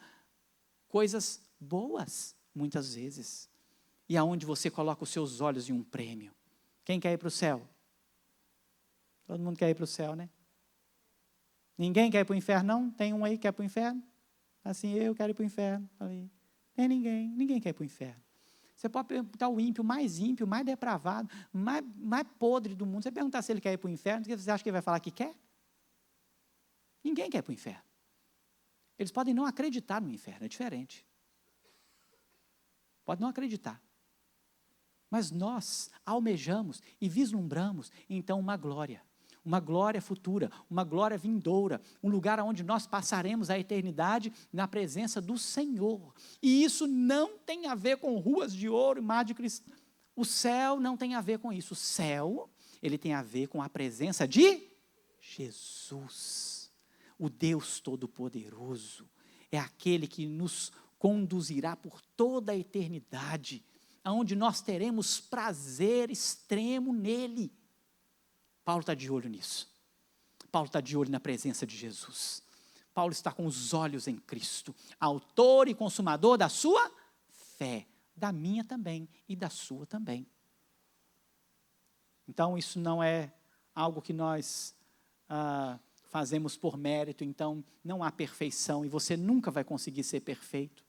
coisas boas, muitas vezes, e aonde você coloca os seus olhos em um prêmio. Quem quer ir para o céu? Todo mundo quer ir para o céu, né? Ninguém quer ir para o inferno, não? Tem um aí que quer ir para o inferno? Assim, eu quero ir para o inferno. Falei, tem ninguém quer ir para o inferno. Você pode perguntar o ímpio, mais depravado, mais podre do mundo. Você perguntar se ele quer ir para o inferno, você acha que ele vai falar que quer? Ninguém quer ir para o inferno. Eles podem não acreditar no inferno, é diferente. Pode não acreditar. Mas nós almejamos e vislumbramos, então, uma glória futura, uma glória vindoura, um lugar onde nós passaremos a eternidade na presença do Senhor. E isso não tem a ver com ruas de ouro e mar de cristal. O céu não tem a ver com isso. O céu, ele tem a ver com a presença de Jesus, o Deus Todo-Poderoso. É aquele que nos conduzirá por toda a eternidade, aonde nós teremos prazer extremo nele. Paulo está de olho nisso. Paulo está de olho na presença de Jesus. Paulo está com os olhos em Cristo, autor e consumador da sua fé, da minha também e da sua também. Então, isso não é algo que nós fazemos por mérito, então não há perfeição e você nunca vai conseguir ser perfeito.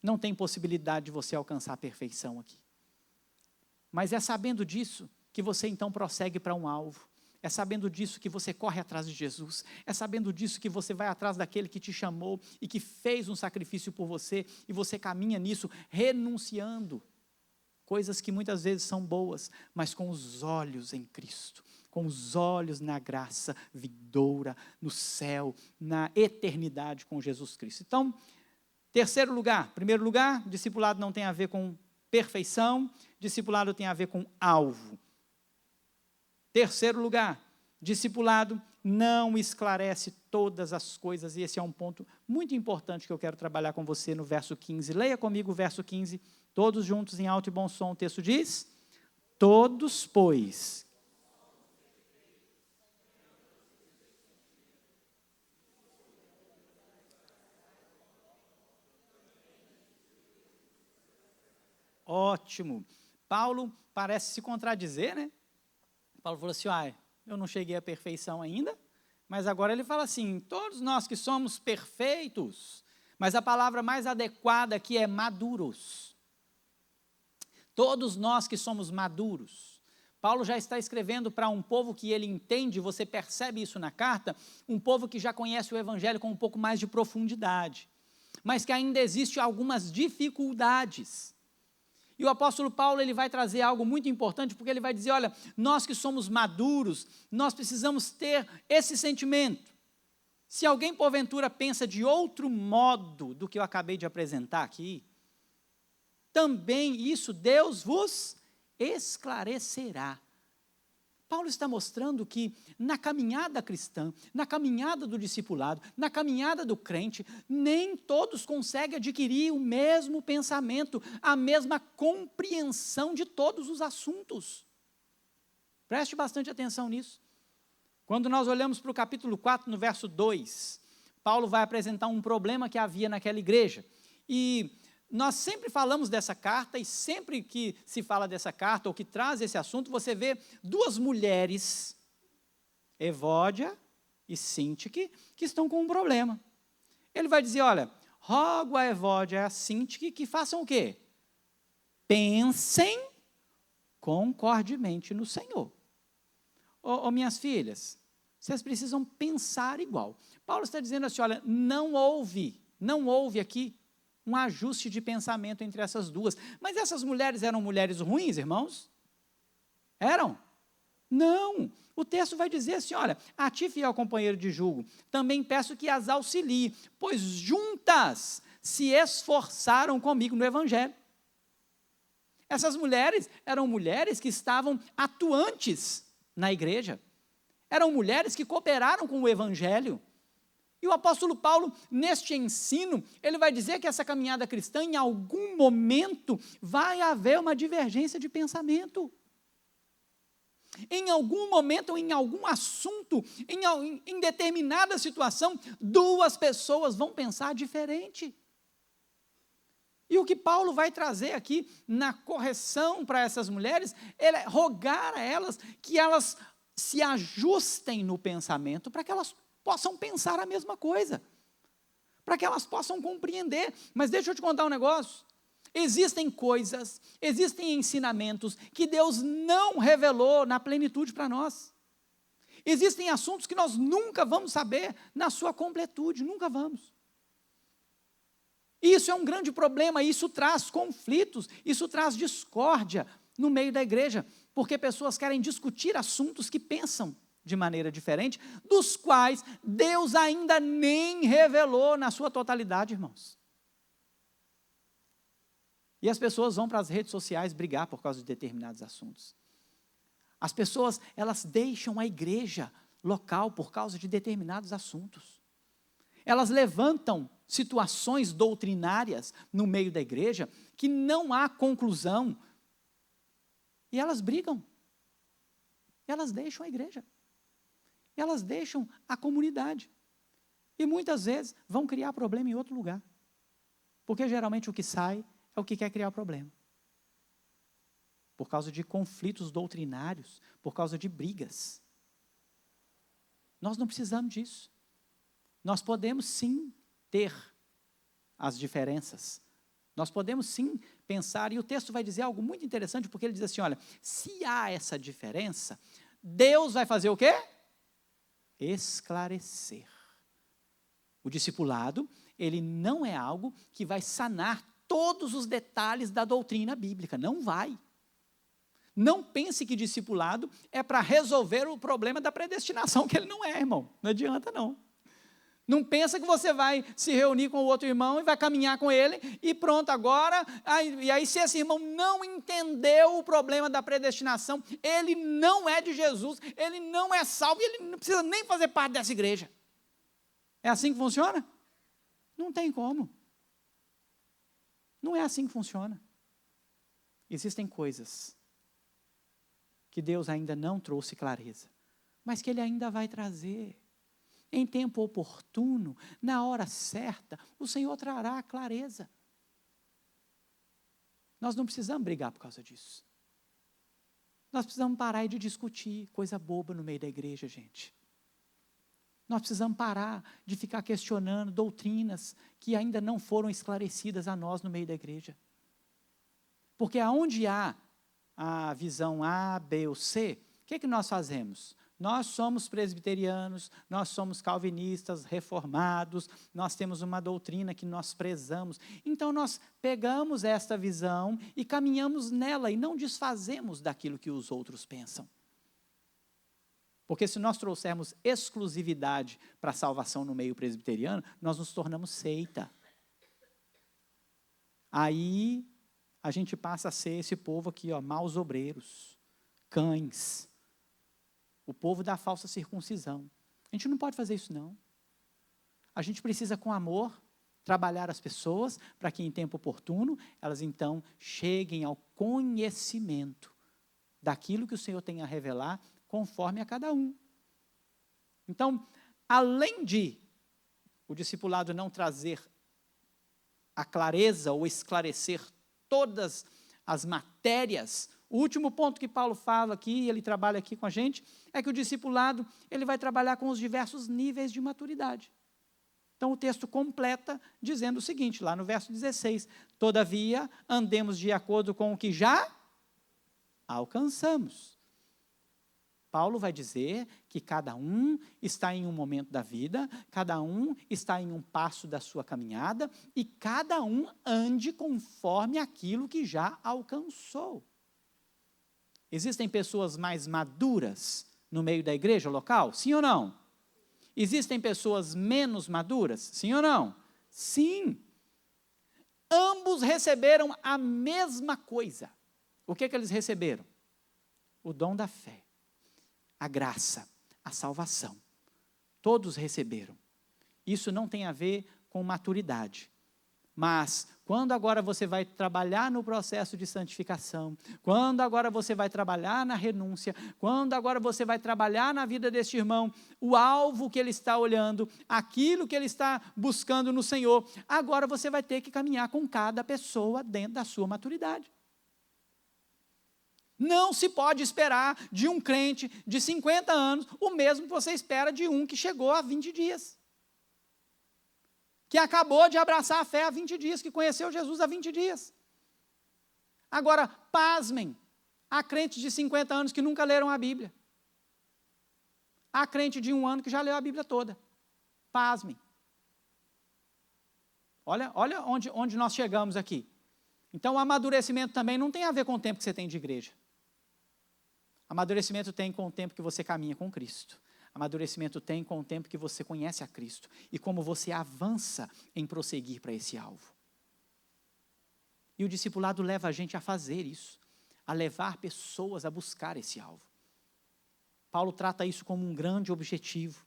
Não tem possibilidade de você alcançar a perfeição aqui. Mas é sabendo disso que você então prossegue para um alvo. É sabendo disso que você corre atrás de Jesus. É sabendo disso que você vai atrás daquele que te chamou e que fez um sacrifício por você e você caminha nisso, renunciando coisas que muitas vezes são boas, mas com os olhos em Cristo, com os olhos na graça vindoura, no céu, na eternidade com Jesus Cristo. Então, terceiro lugar, primeiro lugar, discipulado não tem a ver com perfeição, discipulado tem a ver com alvo. Terceiro lugar, discipulado não esclarece todas as coisas, e esse é um ponto muito importante que eu quero trabalhar com você no verso 15. Leia comigo o verso 15, todos juntos em alto e bom som. O texto diz: todos, pois. Ótimo. Paulo parece se contradizer, né? Paulo falou assim, eu não cheguei à perfeição ainda, mas agora ele fala assim, todos nós que somos perfeitos, mas a palavra mais adequada aqui é maduros. Todos nós que somos maduros. Paulo já está escrevendo para um povo que ele entende, você percebe isso na carta, um povo que já conhece o Evangelho com um pouco mais de profundidade, mas que ainda existe algumas dificuldades. E o apóstolo Paulo ele vai trazer algo muito importante, porque ele vai dizer, olha, nós que somos maduros, nós precisamos ter esse sentimento. Se alguém porventura pensa de outro modo do que eu acabei de apresentar aqui, também isso Deus vos esclarecerá. Paulo está mostrando que na caminhada cristã, na caminhada do discipulado, na caminhada do crente, nem todos conseguem adquirir o mesmo pensamento, a mesma compreensão de todos os assuntos. Preste bastante atenção nisso. Quando nós olhamos para o capítulo 4, no verso 2, Paulo vai apresentar um problema que havia naquela igreja. E nós sempre falamos dessa carta, e sempre que se fala dessa carta, ou que traz esse assunto, você vê duas mulheres, Evódia e Sintique, que estão com um problema. Ele vai dizer, olha, rogo a Evódia e a Sintique que façam o quê? Pensem concordemente no Senhor. Minhas filhas, vocês precisam pensar igual. Paulo está dizendo assim, olha, não houve aqui um ajuste de pensamento entre essas duas. Mas essas mulheres eram mulheres ruins, irmãos? Eram? Não. O texto vai dizer assim, olha, a ti, fiel companheiro de julgo, também peço que as auxilie, pois juntas se esforçaram comigo no Evangelho. Essas mulheres eram mulheres que estavam atuantes na igreja. Eram mulheres que cooperaram com o Evangelho. E o apóstolo Paulo, neste ensino, ele vai dizer que essa caminhada cristã, em algum momento, vai haver uma divergência de pensamento. Em algum momento, ou em algum assunto, em determinada situação, duas pessoas vão pensar diferente. E o que Paulo vai trazer aqui, na correção para essas mulheres, é rogar a elas que elas se ajustem no pensamento para que elas possam pensar a mesma coisa, para que elas possam compreender. Mas deixa eu te contar um negócio. Existem coisas, existem ensinamentos que Deus não revelou na plenitude para nós. Existem assuntos que nós nunca vamos saber na sua completude, nunca vamos. Isso é um grande problema, isso traz conflitos, isso traz discórdia no meio da igreja, porque pessoas querem discutir assuntos que pensam de maneira diferente, dos quais Deus ainda nem revelou na sua totalidade, irmãos. E as pessoas vão para as redes sociais brigar por causa de determinados assuntos. As pessoas, elas deixam a igreja local por causa de determinados assuntos. Elas levantam situações doutrinárias no meio da igreja que não há conclusão. E elas brigam. Elas deixam a igreja. Elas deixam a comunidade. E muitas vezes vão criar problema em outro lugar. Porque geralmente o que sai é o que quer criar problema. Por causa de conflitos doutrinários, por causa de brigas. Nós não precisamos disso. Nós podemos sim ter as diferenças. Nós podemos sim pensar, e o texto vai dizer algo muito interessante, porque ele diz assim, olha, se há essa diferença, Deus vai fazer o quê? Esclarecer. O discipulado, ele não é algo que vai sanar todos os detalhes da doutrina bíblica, não vai. Não pense que discipulado é para resolver o problema da predestinação, que ele não é, irmão, não adianta não. Não pensa que você vai se reunir com o outro irmão e vai caminhar com ele e pronto, agora, e aí se esse irmão não entendeu o problema da predestinação, ele não é de Jesus, ele não é salvo, ele não precisa nem fazer parte dessa igreja. É assim que funciona? Não tem como. Não é assim que funciona. Existem coisas que Deus ainda não trouxe clareza, mas que Ele ainda vai trazer. Em tempo oportuno, na hora certa, o Senhor trará a clareza. Nós não precisamos brigar por causa disso. Nós precisamos parar de discutir coisa boba no meio da igreja, gente. Nós precisamos parar de ficar questionando doutrinas que ainda não foram esclarecidas a nós no meio da igreja. Porque aonde há a visão A, B ou C, o que nós fazemos? Nós somos presbiterianos, nós somos calvinistas, reformados, nós temos uma doutrina que nós prezamos. Então nós pegamos esta visão e caminhamos nela e não desfazemos daquilo que os outros pensam. Porque se nós trouxermos exclusividade para a salvação no meio presbiteriano, nós nos tornamos seita. Aí a gente passa a ser esse povo aqui, ó, maus obreiros, cães. O povo da falsa circuncisão. A gente não pode fazer isso, não. A gente precisa, com amor, trabalhar as pessoas para que, em tempo oportuno, elas, então, cheguem ao conhecimento daquilo que o Senhor tem a revelar, conforme a cada um. Então, além de o discipulado não trazer a clareza ou esclarecer todas as matérias, o último ponto que Paulo fala aqui, ele trabalha aqui com a gente, é que o discipulado, ele vai trabalhar com os diversos níveis de maturidade. Então, o texto completa dizendo o seguinte, lá no verso 16, todavia, andemos de acordo com o que já alcançamos. Paulo vai dizer que cada um está em um momento da vida, cada um está em um passo da sua caminhada, e cada um ande conforme aquilo que já alcançou. Existem pessoas mais maduras no meio da igreja local? Sim ou não? Existem pessoas menos maduras? Sim ou não? Sim. Ambos receberam a mesma coisa. O que eles receberam? O dom da fé, a graça, a salvação. Todos receberam. Isso não tem a ver com maturidade. Mas, quando agora você vai trabalhar no processo de santificação, quando agora você vai trabalhar na renúncia, quando agora você vai trabalhar na vida deste irmão, o alvo que ele está olhando, aquilo que ele está buscando no Senhor, agora você vai ter que caminhar com cada pessoa dentro da sua maturidade. Não se pode esperar de um crente de 50 anos o mesmo que você espera de um que chegou há 20 dias. Que acabou de abraçar a fé há 20 dias, que conheceu Jesus há 20 dias. Agora, pasmem, há crentes de 50 anos que nunca leram a Bíblia. Há crente de 1 ano que já leu a Bíblia toda. Pasmem. Olha onde nós chegamos aqui. Então, o amadurecimento também não tem a ver com o tempo que você tem de igreja. Amadurecimento tem com o tempo que você caminha com Cristo. Amadurecimento tem com o tempo que você conhece a Cristo e como você avança em prosseguir para esse alvo. E o discipulado leva a gente a fazer isso, a levar pessoas a buscar esse alvo. Paulo trata isso como um grande objetivo.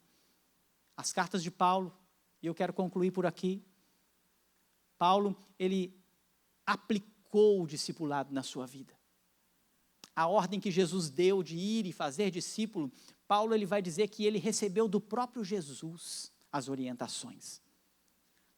As cartas de Paulo, e eu quero concluir por aqui, Paulo, ele aplicou o discipulado na sua vida. A ordem que Jesus deu de ir e fazer discípulo, Paulo ele vai dizer que ele recebeu do próprio Jesus as orientações.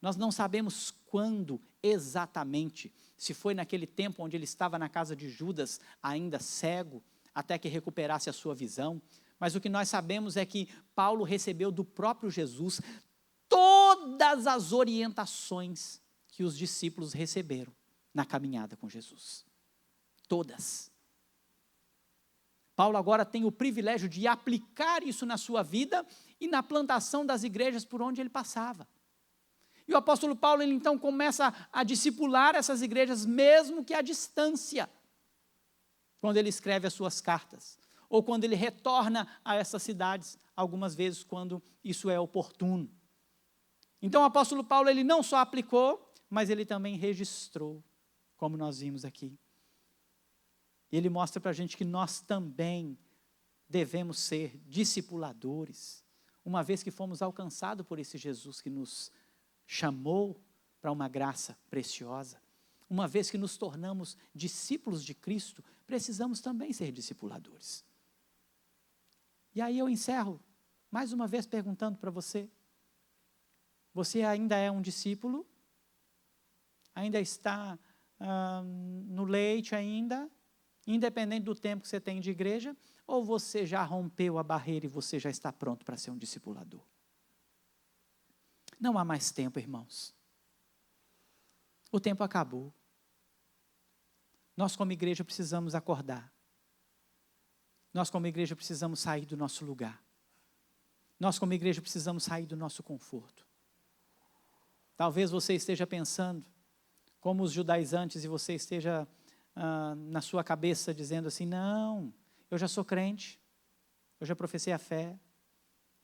Nós não sabemos quando exatamente, se foi naquele tempo onde ele estava na casa de Judas, ainda cego, até que recuperasse a sua visão, mas o que nós sabemos é que Paulo recebeu do próprio Jesus todas as orientações que os discípulos receberam na caminhada com Jesus. Todas. Paulo agora tem o privilégio de aplicar isso na sua vida e na plantação das igrejas por onde ele passava. E o apóstolo Paulo, ele então começa a discipular essas igrejas, mesmo que à distância, quando ele escreve as suas cartas, ou quando ele retorna a essas cidades, algumas vezes quando isso é oportuno. Então o apóstolo Paulo, ele não só aplicou, mas ele também registrou, como nós vimos aqui. E ele mostra para a gente que nós também devemos ser discipuladores, uma vez que fomos alcançados por esse Jesus que nos chamou para uma graça preciosa. Uma vez que nos tornamos discípulos de Cristo, precisamos também ser discipuladores. E aí eu encerro, mais uma vez perguntando para você, você ainda é um discípulo? Ainda está no leite ainda? Independente do tempo que você tem de igreja, ou você já rompeu a barreira e você já está pronto para ser um discipulador? Não há mais tempo, irmãos. O tempo acabou. Nós, como igreja, precisamos acordar. Nós, como igreja, precisamos sair do nosso lugar. Nós, como igreja, precisamos sair do nosso conforto. Talvez você esteja pensando, como os judaizantes, e você esteja na sua cabeça dizendo assim, não, eu já sou crente, eu já professei a fé,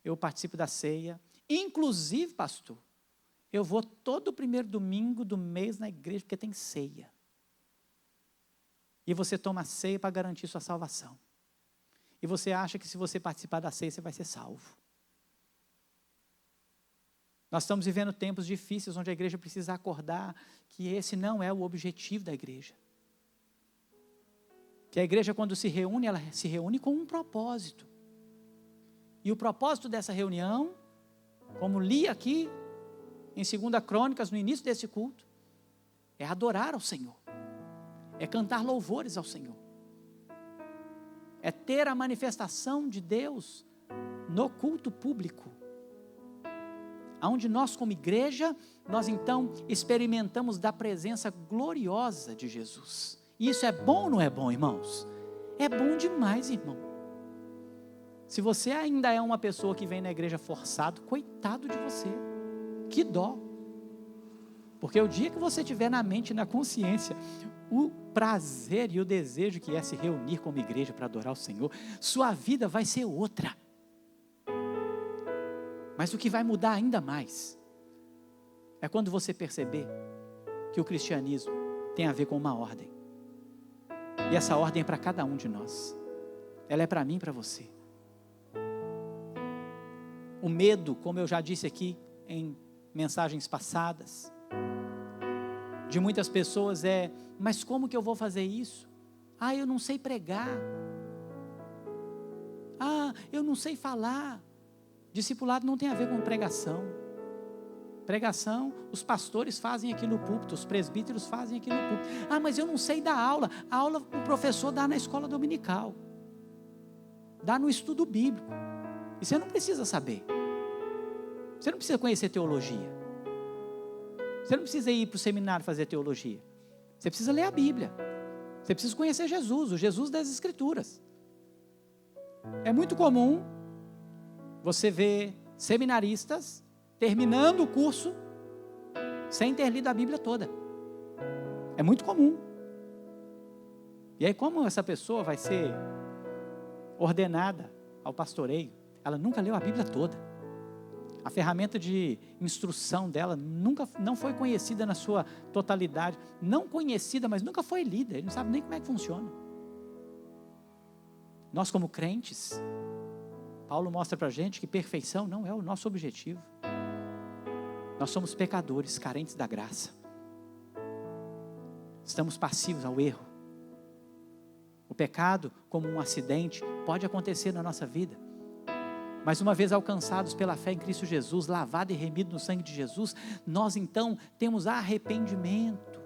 eu participo da ceia, inclusive, pastor, eu vou todo primeiro domingo do mês na igreja porque tem ceia. E você toma a ceia para garantir sua salvação. E você acha que se você participar da ceia, você vai ser salvo. Nós estamos vivendo tempos difíceis onde a igreja precisa acordar que esse não é o objetivo da igreja. Que a igreja, quando se reúne, ela se reúne com um propósito. E o propósito dessa reunião, como li aqui em 2 Crônicas, no início desse culto, é adorar ao Senhor. É cantar louvores ao Senhor. É ter a manifestação de Deus no culto público. Onde nós, como igreja, nós então experimentamos da presença gloriosa de Jesus. E isso é bom ou não é bom, irmãos? É bom demais, irmão. Se você ainda é uma pessoa que vem na igreja forçado, coitado de você. Que dó. Porque o dia que você tiver na mente e na consciência o prazer e o desejo que é se reunir como igreja para adorar o Senhor, sua vida vai ser outra. Mas o que vai mudar ainda mais é quando você perceber que o cristianismo tem a ver com uma ordem. E essa ordem é para cada um de nós. Ela é para mim e para você. O medo, como eu já disse aqui em mensagens passadas, de muitas pessoas é, mas como que eu vou fazer isso? Ah, eu não sei pregar. Ah, eu não sei falar. Discipulado não tem a ver com pregação. Pregação, os pastores fazem aqui no púlpito, os presbíteros fazem aqui no púlpito. Ah, mas eu não sei dar aula. A aula o professor dá na escola dominical. Dá no estudo bíblico. E você não precisa saber. Você não precisa conhecer teologia. Você não precisa ir para o seminário fazer teologia. Você precisa ler a Bíblia. Você precisa conhecer Jesus, o Jesus das Escrituras. É muito comum você ver seminaristas terminando o curso sem ter lido a Bíblia toda. É muito comum. E aí, como essa pessoa vai ser ordenada ao pastoreio? Ela nunca leu a Bíblia toda. A ferramenta de instrução dela não foi conhecida na sua totalidade. Não conhecida, mas nunca foi lida. Ele não sabe nem como é que funciona. Nós, como crentes, Paulo mostra para a gente que perfeição não é o nosso objetivo. Nós somos pecadores, carentes da graça. Estamos passivos ao erro. O pecado, como um acidente, pode acontecer na nossa vida. Mas uma vez alcançados pela fé em Cristo Jesus, lavado e remido no sangue de Jesus, nós então temos arrependimento.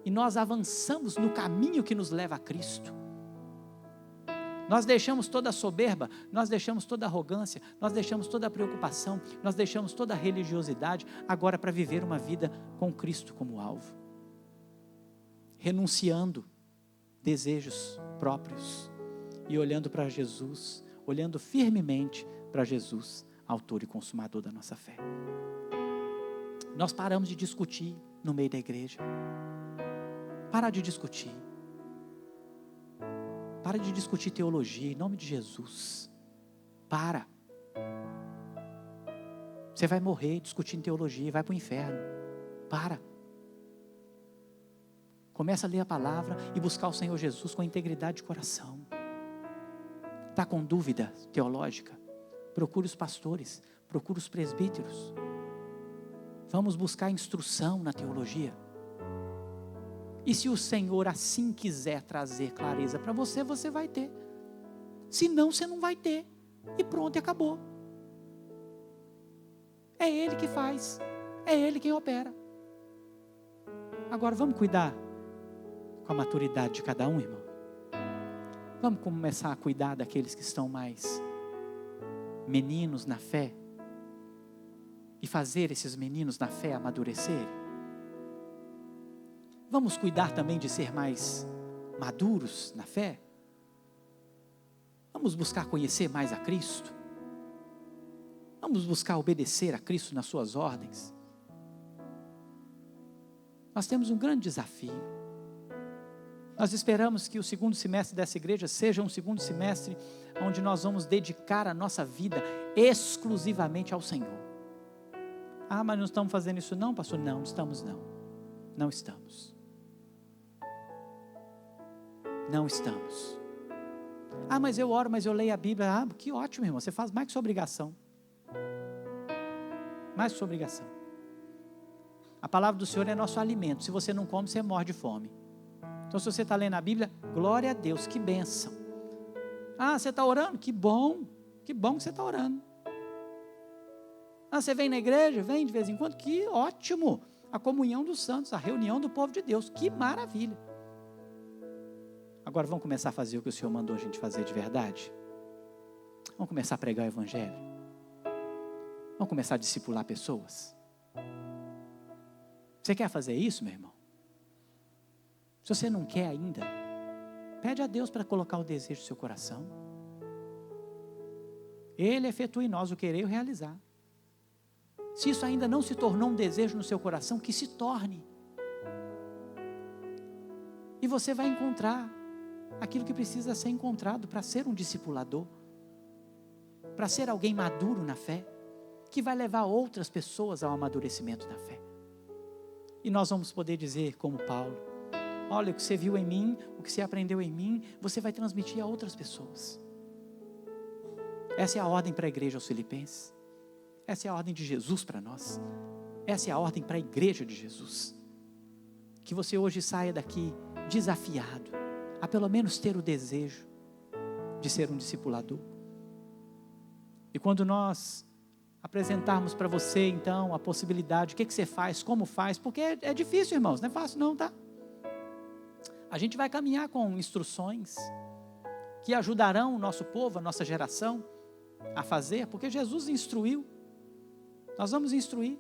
E nós avançamos no caminho que nos leva a Cristo. Nós deixamos toda a soberba, nós deixamos toda a arrogância, nós deixamos toda a preocupação, nós deixamos toda a religiosidade, agora para viver uma vida com Cristo como alvo. Renunciando desejos próprios e olhando para Jesus, olhando firmemente para Jesus, autor e consumador da nossa fé. Nós paramos de discutir no meio da igreja. Para de discutir. Para de discutir teologia, em nome de Jesus. Para. Você vai morrer discutindo teologia, vai para o inferno. Para. Começa a ler a palavra e buscar o Senhor Jesus com integridade de coração. Está com dúvida teológica? Procure os pastores, procure os presbíteros. Vamos buscar instrução na teologia. E se o Senhor assim quiser trazer clareza para você, você vai ter. Se não, você não vai ter. E pronto, e acabou. É Ele que faz. É Ele quem opera. Agora vamos cuidar com a maturidade de cada um, irmão. Vamos começar a cuidar daqueles que estão mais meninos na fé. E fazer esses meninos na fé amadurecerem. Vamos cuidar também de ser mais maduros na fé? Vamos buscar conhecer mais a Cristo? Vamos buscar obedecer a Cristo nas suas ordens? Nós temos um grande desafio. Nós esperamos que o segundo semestre dessa igreja seja um segundo semestre onde nós vamos dedicar a nossa vida exclusivamente ao Senhor. Ah, mas não estamos fazendo isso não, pastor? Não estamos não. Não estamos. Não estamos. Ah, mas eu oro, mas eu leio a Bíblia. Ah, que ótimo, irmão. Você faz mais que sua obrigação. Mais que sua obrigação. A palavra do Senhor é nosso alimento. Se você não come, você morre de fome. Então, se você está lendo a Bíblia, glória a Deus, que bênção. Ah, você está orando? Que bom que você está orando. Ah, você vem na igreja? Vem de vez em quando? Que ótimo. A comunhão dos santos, a reunião do povo de Deus. Que maravilha. Agora vamos começar a fazer o que o Senhor mandou a gente fazer de verdade? Vamos começar a pregar o Evangelho? Vamos começar a discipular pessoas? Você quer fazer isso, meu irmão? Se você não quer ainda, pede a Deus para colocar o desejo no seu coração. Ele efetua em nós o querer e o realizar. Se isso ainda não se tornou um desejo no seu coração, que se torne. E você vai encontrar aquilo que precisa ser encontrado para ser um discipulador, para ser alguém maduro na fé, que vai levar outras pessoas ao amadurecimento da fé. E nós vamos poder dizer como Paulo: olha, o que você viu em mim, o que você aprendeu em mim, você vai transmitir a outras pessoas. Essa é a ordem para a igreja aos Filipenses. Essa é a ordem de Jesus para nós. Essa é a ordem para a igreja de Jesus. Que você hoje saia daqui desafiado a pelo menos ter o desejo de ser um discipulador. E quando nós apresentarmos para você, então, a possibilidade, o que você faz, como faz, porque é difícil, irmãos, não é fácil não, tá? A gente vai caminhar com instruções que ajudarão o nosso povo, a nossa geração, a fazer, porque Jesus instruiu. Nós vamos instruir,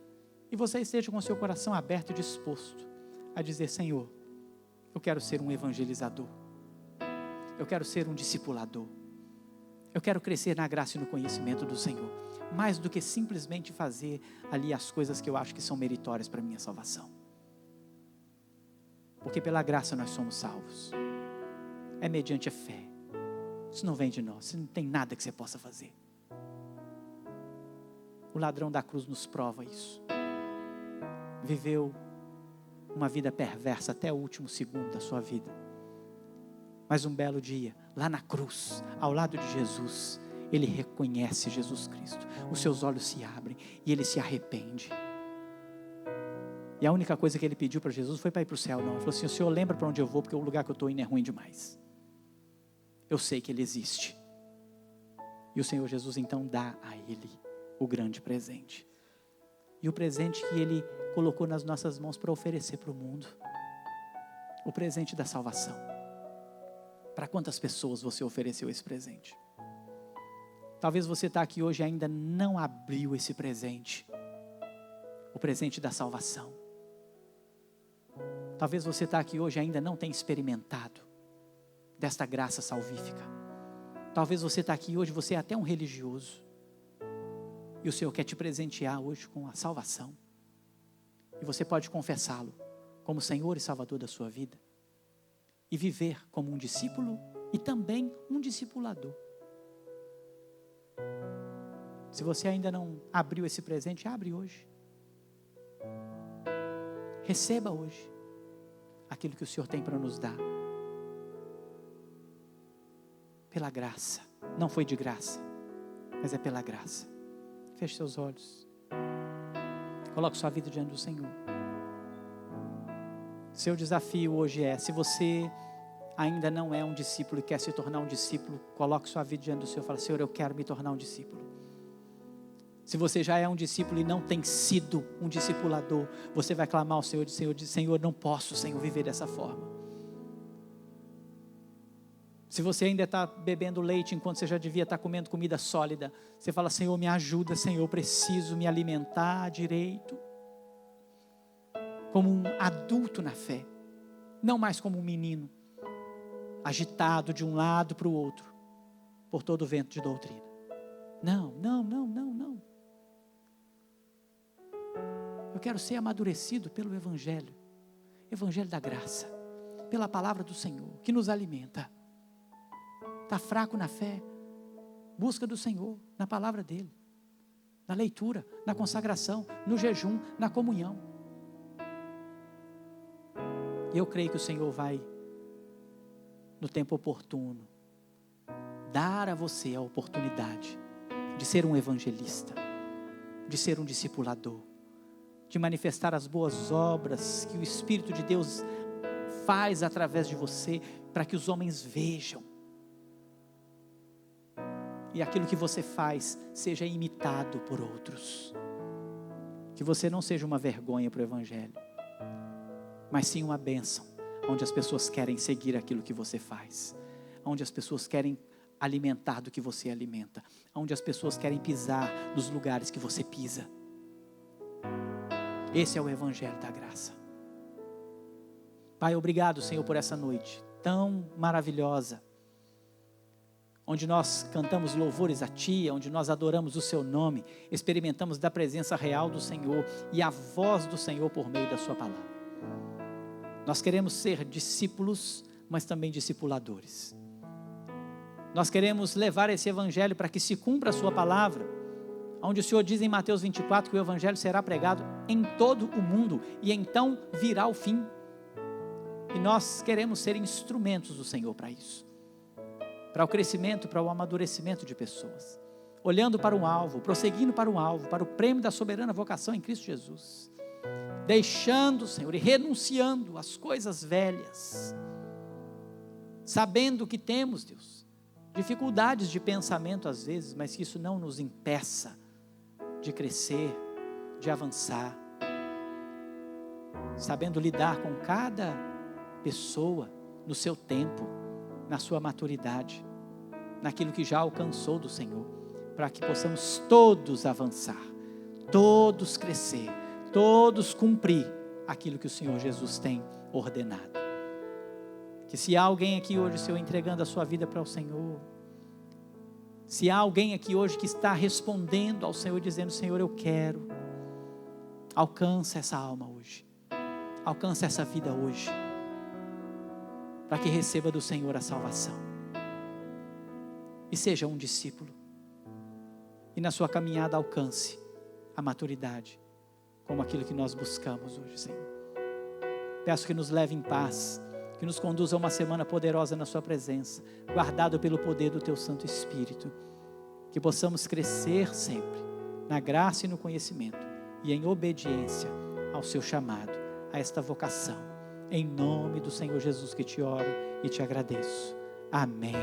e você esteja com o seu coração aberto e disposto a dizer: Senhor, eu quero ser um evangelizador, eu quero ser um discipulador, eu quero crescer na graça e no conhecimento do Senhor, mais do que simplesmente fazer ali as coisas que eu acho que são meritórias para a minha salvação, porque pela graça nós somos salvos, é mediante a fé, isso não vem de nós, não tem nada que você possa fazer. O ladrão da cruz nos prova isso, viveu uma vida perversa até o último segundo da sua vida, mas um belo dia, lá na cruz, ao lado de Jesus, ele reconhece Jesus Cristo, os seus olhos se abrem e ele se arrepende. E a única coisa que ele pediu para Jesus foi para ir para o céu, não. Ele falou assim: o Senhor lembra para onde eu vou, porque o lugar que eu estou indo é ruim demais. Eu sei que ele existe. E o Senhor Jesus então dá a ele o grande presente. E o presente que ele colocou nas nossas mãos para oferecer para o mundo. O presente da salvação. Para quantas pessoas você ofereceu esse presente? Talvez você está aqui hoje e ainda não abriu esse presente. O presente da salvação. Talvez você está aqui hoje e ainda não tenha experimentado desta graça salvífica. Talvez você está aqui hoje, você é até um religioso. E o Senhor quer te presentear hoje com a salvação. E você pode confessá-lo como Senhor e Salvador da sua vida. E viver como um discípulo e também um discipulador. Se você ainda não abriu esse presente, abre hoje. Receba hoje aquilo que o Senhor tem para nos dar. Pela graça. Não foi de graça, mas é pela graça. Feche seus olhos. Coloque sua vida diante do Senhor. Seu desafio hoje é, se você ainda não é um discípulo e quer se tornar um discípulo, coloque sua vida diante do Senhor e fala: Senhor, eu quero me tornar um discípulo. Se você já é um discípulo e não tem sido um discipulador, você vai clamar ao Senhor, Senhor, não posso, Senhor, viver dessa forma. Se você ainda está bebendo leite enquanto você já devia estar comendo comida sólida, você fala: Senhor, me ajuda, Senhor, eu preciso me alimentar direito. Como um adulto na fé, não mais como um menino, agitado de um lado para o outro, por todo o vento de doutrina. Não. Eu quero ser amadurecido pelo Evangelho da graça, pela palavra do Senhor, que nos alimenta. Está fraco na fé, busca do Senhor, na palavra dEle, na leitura, na consagração, no jejum, na comunhão. E eu creio que o Senhor vai, no tempo oportuno, dar a você a oportunidade de ser um evangelista, de ser um discipulador, de manifestar as boas obras que o Espírito de Deus faz através de você, para que os homens vejam. E aquilo que você faz seja imitado por outros. Que você não seja uma vergonha para o Evangelho, mas sim uma bênção, onde as pessoas querem seguir aquilo que você faz, onde as pessoas querem alimentar do que você alimenta, onde as pessoas querem pisar nos lugares que você pisa. Esse é o Evangelho da graça. Pai, obrigado, Senhor, por essa noite tão maravilhosa, onde nós cantamos louvores a Ti, onde nós adoramos o Seu nome, experimentamos da presença real do Senhor e a voz do Senhor por meio da Sua palavra. Nós queremos ser discípulos, mas também discipuladores. Nós queremos levar esse Evangelho para que se cumpra a Sua palavra, onde o Senhor diz em Mateus 24 que o Evangelho será pregado em todo o mundo e então virá o fim. E nós queremos ser instrumentos do Senhor para isso, para o crescimento, para o amadurecimento de pessoas, olhando para um alvo, prosseguindo para um alvo, para o prêmio da soberana vocação em Cristo Jesus, deixando, Senhor, e renunciando às coisas velhas, sabendo que temos, Deus, dificuldades de pensamento às vezes, mas que isso não nos impeça de crescer, de avançar, sabendo lidar com cada pessoa no seu tempo, na sua maturidade, naquilo que já alcançou do Senhor, para que possamos todos avançar, todos crescer, todos cumprir aquilo que o Senhor Jesus tem ordenado. Que se há alguém aqui hoje, Senhor, entregando a sua vida para o Senhor, se há alguém aqui hoje que está respondendo ao Senhor, dizendo: Senhor, eu quero, alcança essa alma hoje, alcança essa vida hoje, para que receba do Senhor a salvação, e seja um discípulo, e na sua caminhada alcance a maturidade, como aquilo que nós buscamos hoje, Senhor. Peço que nos leve em paz, que nos conduza a uma semana poderosa na sua presença, guardado pelo poder do teu Santo Espírito, que possamos crescer sempre, na graça e no conhecimento, e em obediência ao seu chamado, a esta vocação, em nome do Senhor Jesus que te oro e te agradeço. Amém.